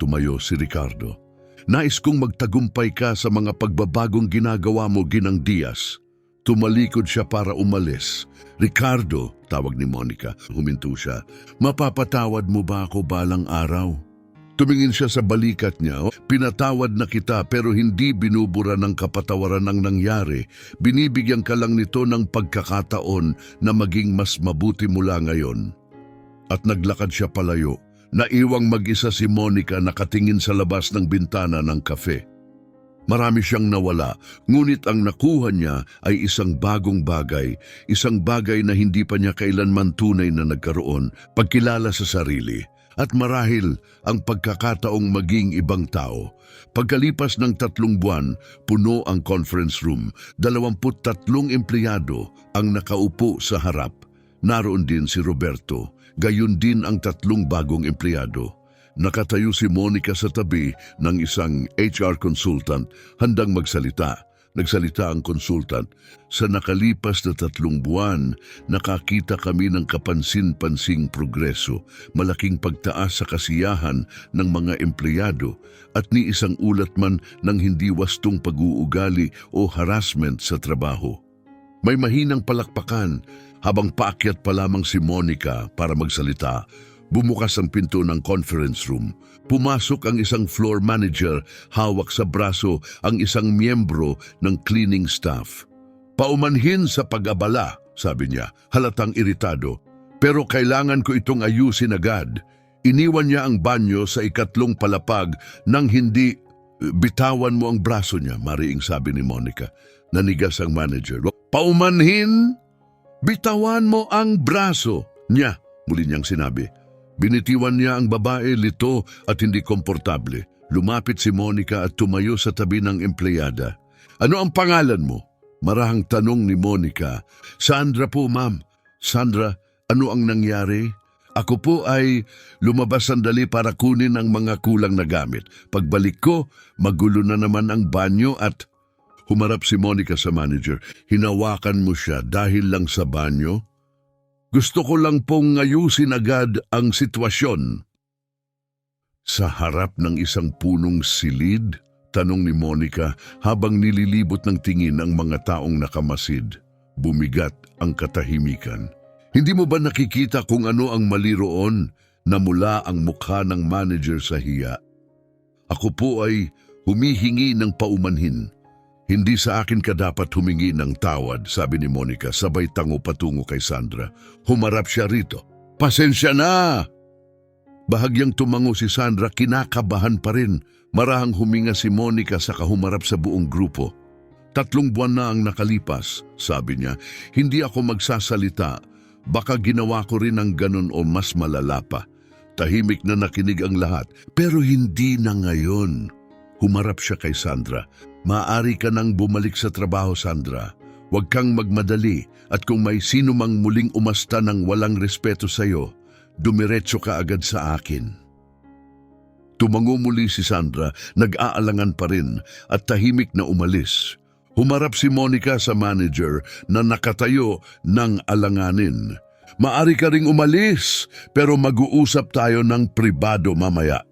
tumayo si Ricardo. Nais kong magtagumpay ka sa mga pagbabagong ginagawa mo, Ginang Diaz. Tumalikod siya para umalis. Ricardo, tawag ni Monica. Huminto siya. Mapapatawad mo ba ako balang araw? Tumingin siya sa balikat niya. Pinatawad na kita pero hindi binubura ng kapatawaran ang nangyari. Binibigyan ka lang nito ng pagkakataon na maging mas mabuti mula ngayon. At naglakad siya palayo. Naiwang mag-isa si Monica nakatingin sa labas ng bintana ng kafe. Marami siyang nawala, ngunit ang nakuha niya ay isang bagong bagay, isang bagay na hindi pa niya kailanman tunay na nagkaroon, pagkilala sa sarili, at marahil ang pagkakataong maging ibang tao. Pagkalipas ng 3 buwan, puno ang conference room, 23 empleyado ang nakaupo sa harap. Naroon din si Roberto, gayon din ang 3 bagong empleyado. Nakatayo si Monica sa tabi ng isang HR consultant, handang magsalita. Nagsalita ang consultant. Sa nakalipas na 3 buwan, nakakita kami ng kapansin-pansing progreso, malaking pagtaas sa kasiyahan ng mga empleyado at ni isang ulat man ng hindi wastong pag-uugali o harassment sa trabaho. May mahinang palakpakan habang paakyat pa lamang si Monica para magsalita. Bumukas ang pinto ng conference room. Pumasok ang isang floor manager, hawak sa braso ang isang miyembro ng cleaning staff. Paumanhin sa pag-abala, sabi niya, halatang iritado. Pero kailangan ko itong ayusin agad. Iniwan niya ang banyo sa 2 palapag nang hindi bitawan mo ang braso niya, mariing sabi ni Monica. Nanigas ang manager. Paumanhin? Bitawan mo ang braso niya, muli niyang sinabi. Binitiwan niya ang babae, lito at hindi komportable. Lumapit si Monica at tumayo sa tabi ng empleyada. Ano ang pangalan mo? Marahang tanong ni Monica. Sandra po, ma'am. Sandra, ano ang nangyari? Ako po ay lumabas sandali para kunin ang mga kulang na gamit. Pagbalik ko, magulo na naman ang banyo at... Humarap si Monica sa manager. Hinawakan mo siya dahil lang sa banyo? Gusto ko lang pong ayusin agad ang sitwasyon. Sa harap ng isang punong silid, tanong ni Monica habang nililibot ng tingin ang mga taong nakamasid. Bumigat ang katahimikan. Hindi mo ba nakikita kung ano ang mali roon? Namula ang mukha ng manager sa hiya. Ako po ay humihingi ng paumanhin. Hindi sa akin ka dapat humingi ng tawad, sabi ni Monica, sabay tango patungo kay Sandra. Humarap siya rito. Pasensya na! Bahagyang tumango si Sandra, kinakabahan pa rin. Marahang huminga si Monica sa kahumarap sa buong grupo. 3 buwan na ang nakalipas, sabi niya. Hindi ako magsasalita. Baka ginawa ko rin ang ganun o mas malala pa. Tahimik na nakinig ang lahat, pero hindi na ngayon. Humarap siya kay Sandra. Maaari ka nang bumalik sa trabaho, Sandra. Huwag kang magmadali at kung may sino mang muling umasta ng walang respeto sa iyo, dumiretso ka agad sa akin. Tumango muli si Sandra, nag-aalangan pa rin at tahimik na umalis. Humarap si Monica sa manager na nakatayo ng alanganin. Maari ka ring umalis pero mag-uusap tayo ng pribado mamaya.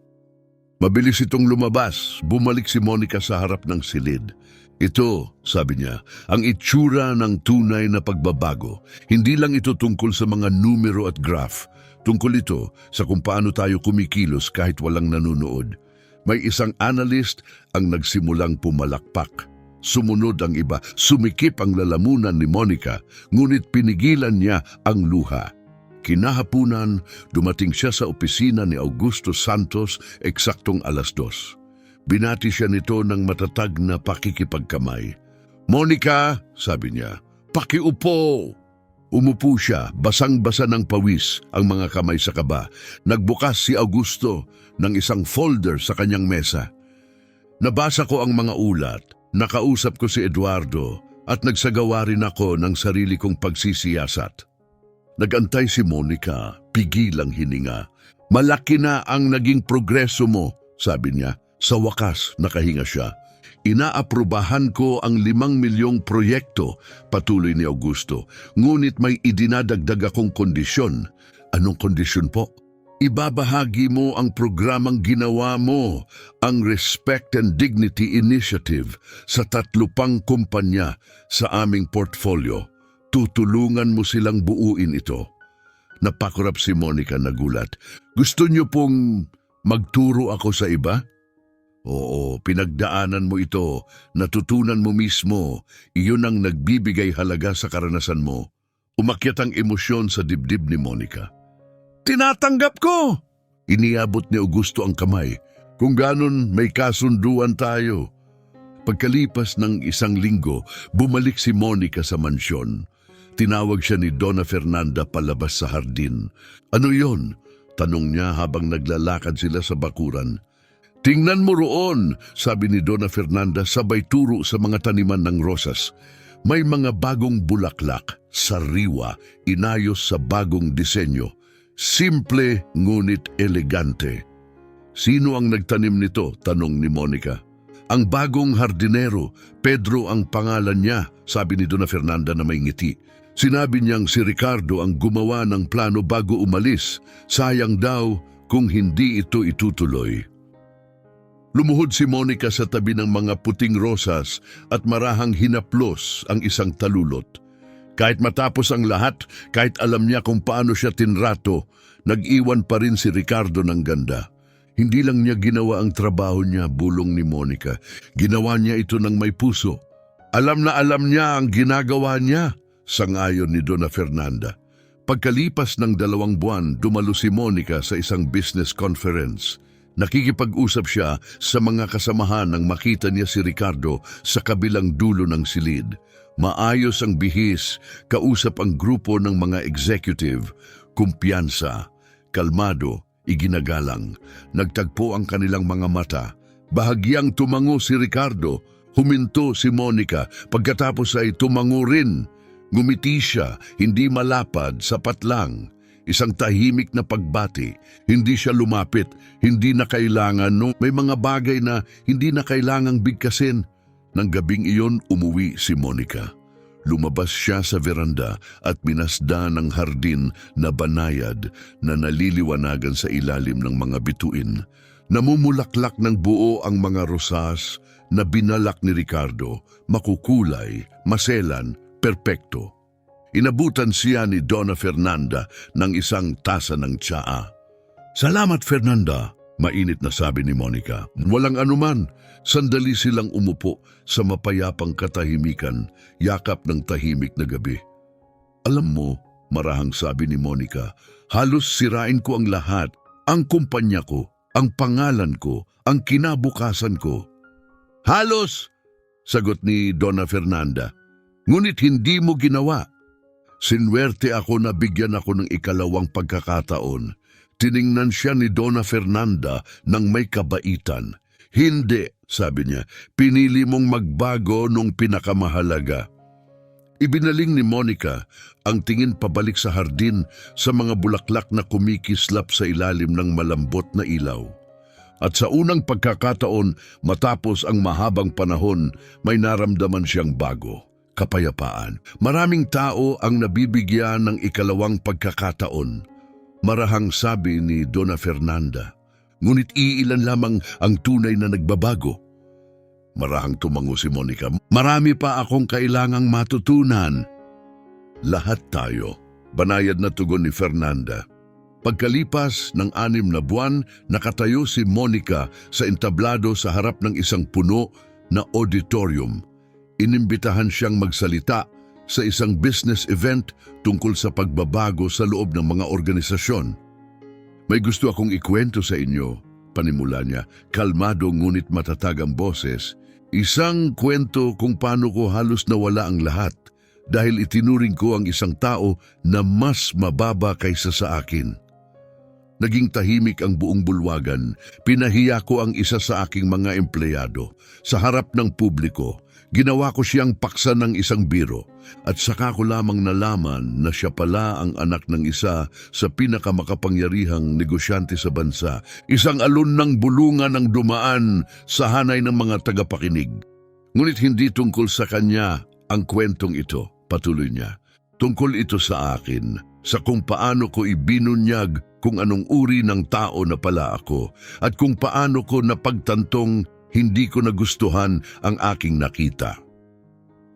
Mabilis itong lumabas, bumalik si Monica sa harap ng silid. Ito, sabi niya, ang itsura ng tunay na pagbabago. Hindi lang ito tungkol sa mga numero at graph. Tungkol ito sa kung paano tayo kumikilos kahit walang nanonood. May isang analyst ang nagsimulang pumalakpak. Sumunod ang iba, sumikip ang lalamunan ni Monica, ngunit pinigilan niya ang luha. Kinahapunan, dumating siya sa opisina ni Augusto Santos eksaktong 2:00. Binati siya nito ng matatag na pakikipagkamay. Monica, sabi niya, pakiupo. Umupo siya, basang-basa ng pawis ang mga kamay sa kaba. Nagbukas si Augusto ng isang folder sa kanyang mesa. Nabasa ko ang mga ulat, nakausap ko si Eduardo at nagsagawa rin ako ng sarili kong pagsisiyasat. Nagantay si Monica, pigilang hininga. Malaki na ang naging progreso mo, sabi niya. Sa wakas, nakahinga siya. Inaaprubahan ko ang 5 milyong proyekto, patuloy ni Augusto. Ngunit may idinadagdag akong kondisyon. Anong kondisyon po? Ibabahagi mo ang programang ginawa mo, ang Respect and Dignity Initiative, sa 3 pang kumpanya sa aming portfolio. Tutulungan mo silang buuin ito. Napakurap si Monica nagulat. Gusto niyo pong magturo ako sa iba? Oo, pinagdaanan mo ito, natutunan mo mismo, iyon ang nagbibigay halaga sa karanasan mo. Umakyat ang emosyon sa dibdib ni Monica. Tinatanggap ko! Iniabot ni Augusto ang kamay. Kung ganon, may kasunduan tayo. Pagkalipas ng 1 linggo, bumalik si Monica sa mansyon. Tinawag siya ni Donna Fernanda palabas sa hardin. Ano yon? Tanong niya habang naglalakad sila sa bakuran. Tingnan mo roon, sabi ni Donna Fernanda sabay turo sa mga taniman ng rosas. May mga bagong bulaklak, sariwa, inayos sa bagong disenyo. Simple ngunit elegante. Sino ang nagtanim nito? Tanong ni Monica. Ang bagong hardinero, Pedro ang pangalan niya, sabi ni Donna Fernanda na may ngiti. Sinabi niyang si Ricardo ang gumawa ng plano bago umalis. Sayang daw kung hindi ito itutuloy. Lumuhod si Monica sa tabi ng mga puting rosas at marahang hinaplos ang isang talulot. Kahit matapos ang lahat, kahit alam niya kung paano siya tinrato, nag-iwan pa rin si Ricardo ng ganda. Hindi lang niya ginawa ang trabaho niya, bulong ni Monica. Ginawa niya ito ng may puso. Alam na alam niya ang ginagawa niya, sangayon ni Donna Fernanda. Pagkalipas ng 2 buwan, dumalo si Monica sa isang business conference. Nakikipag-usap siya sa mga kasamahan nang makita niya si Ricardo sa kabilang dulo ng silid. Maayos ang bihis, kausap ang grupo ng mga executive, kumpiyansa, kalmado, iginagalang. Nagtagpo ang kanilang mga mata. Bahagyang tumango si Ricardo, huminto si Monica, pagkatapos ay tumango rin. Ngumiti siya, hindi malapad, sapat lang. Isang tahimik na pagbati, hindi siya lumapit, hindi na kailangan may mga bagay na hindi na kailangang bigkasin. Nang gabing iyon, umuwi si Monica. Lumabas siya sa veranda at minasdan ng hardin na banayad na naliliwanagan sa ilalim ng mga bituin. Namumulaklak ng buo ang mga rosas na binalak ni Ricardo, makukulay, maselan, perpekto. Inabutan siya ni Donna Fernanda ng isang tasa ng tsaa. Salamat, Fernanda, mainit na sabi ni Monica. Walang anuman, sandali silang umupo sa mapayapang katahimikan, yakap ng tahimik na gabi. Alam mo, marahang sabi ni Monica, halos sirain ko ang lahat, ang kumpanya ko, ang pangalan ko, ang kinabukasan ko. Halos, sagot ni Donna Fernanda, ngunit hindi mo ginawa. Sinwerte ako na bigyan ako ng 2 pagkakataon. Tiningnan siya ni Donna Fernanda ng may kabaitan. Hindi, sabi niya, pinili mong magbago nung pinakamahalaga. Ibinaling ni Monica ang tingin pabalik sa hardin sa mga bulaklak na kumikislap sa ilalim ng malambot na ilaw. At sa unang pagkakataon, matapos ang mahabang panahon, may naramdaman siyang bago. Kapayapaan. Maraming tao ang nabibigyan ng 2 pagkakataon. Marahang sabi ni Donna Fernanda. Ngunit iilan lamang ang tunay na nagbabago. Marahang tumango si Monica. Marami pa akong kailangang matutunan. Lahat tayo. Banayad na tugon ni Fernanda. Pagkalipas ng 6 na buwan, nakatayo si Monica sa entablado sa harap ng isang puno na auditorium. Inimbitahan siyang magsalita sa isang business event tungkol sa pagbabago sa loob ng mga organisasyon. May gusto akong ikwento sa inyo, panimula niya, kalmado ngunit matatag ang boses. Isang kwento kung paano ko halos nawala ang lahat dahil itinuring ko ang isang tao na mas mababa kaysa sa akin. Naging tahimik ang buong bulwagan, pinahiya ko ang isa sa aking mga empleyado sa harap ng publiko. Ginawa ko siyang paksa ng isang biro at saka ko lamang nalaman na siya pala ang anak ng isa sa pinakamakapangyarihang negosyante sa bansa. Isang alon ng bulungan ang dumaan sa hanay ng mga tagapakinig. Ngunit hindi tungkol sa kanya ang kwentong ito, patuloy niya. Tungkol ito sa akin, sa kung paano ko ibinunyag kung anong uri ng tao na pala ako at kung paano ko napagtantong hindi ko nagustuhan ang aking nakita.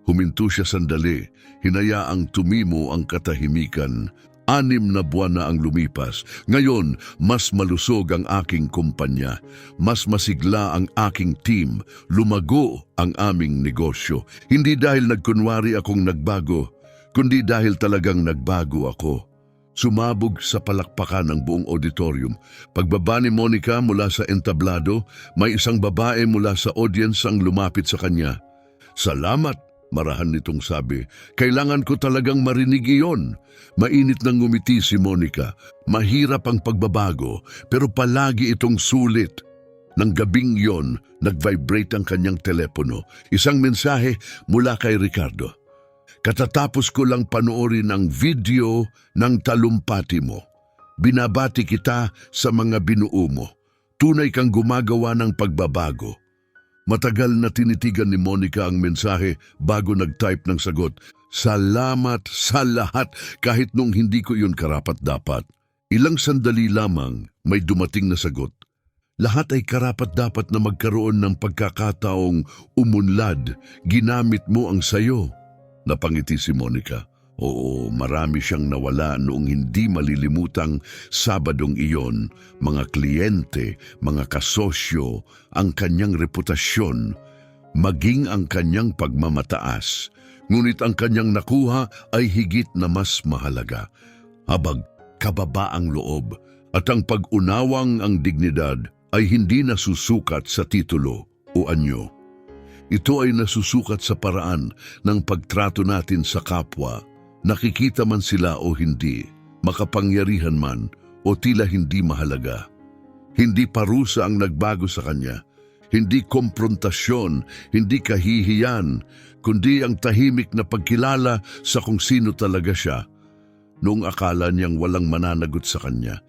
Huminto siya sandali, hinayaang tumimo ang katahimikan. 6 na buwan na ang lumipas. Ngayon, mas malusog ang aking kumpanya. Mas masigla ang aking team. Lumago ang aming negosyo. Hindi dahil nagkunwari akong nagbago, kundi dahil talagang nagbago ako. Sumabog sa palakpakan ng buong auditorium. Pagbaba ni Monica mula sa entablado, may isang babae mula sa audience ang lumapit sa kanya. "Salamat," marahan nitong sabi. "Kailangan ko talagang marinig iyon." Mainit nang ngumiti si Monica. Mahirap ang pagbabago, pero palagi itong sulit. Nang gabing yon, nag-vibrate ang kanyang telepono. Isang mensahe mula kay Ricardo. "Katatapos ko lang panoorin ang video ng talumpati mo. Binabati kita sa mga binuo mo. Tunay kang gumagawa ng pagbabago." Matagal na tinitigan ni Monica ang mensahe bago nag-type ng sagot. "Salamat sa lahat kahit nung hindi ko yun karapat-dapat." Ilang sandali lamang may dumating na sagot. "Lahat ay karapat-dapat na magkaroon ng pagkakataong umunlad. Ginamit mo ang sayo." Napangiti si Monica. Oo, marami siyang nawala noong hindi malilimutang Sabadong iyon. Mga kliyente, mga kasosyo, ang kanyang reputasyon, maging ang kanyang pagmamataas. Ngunit ang kanyang nakuha ay higit na mas mahalaga. Habag, kababaang loob at ang pag-unawang ang dignidad ay hindi nasusukat sa titulo o anyo. Ito ay nasusukat sa paraan ng pagtrato natin sa kapwa. Nakikita man sila o hindi, makapangyarihan man o tila hindi mahalaga. Hindi parusa ang nagbago sa kanya, hindi komprontasyon, hindi kahihiyan, kundi ang tahimik na pagkilala sa kung sino talaga siya. Noong akala niyang walang mananagot sa kanya,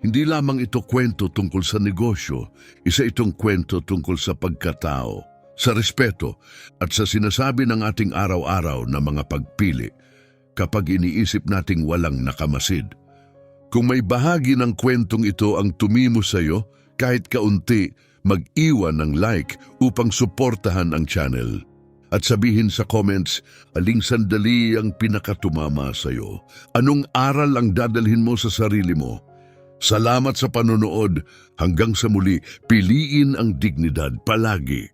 hindi lamang ito kwento tungkol sa negosyo, isa itong kwento tungkol sa pagkatao, sa respeto at sa sinasabi ng ating araw-araw na mga pagpili. Kapag iniisip nating walang nakamasid. Kung may bahagi ng kwentong ito ang tumimo sa iyo, kahit kaunti, mag-iwan ng like upang suportahan ang channel. At sabihin sa comments, aling sandali ang pinakatumama sa iyo. Anong aral ang dadalhin mo sa sarili mo? Salamat sa panonood. Hanggang sa muli, piliin ang dignidad palagi.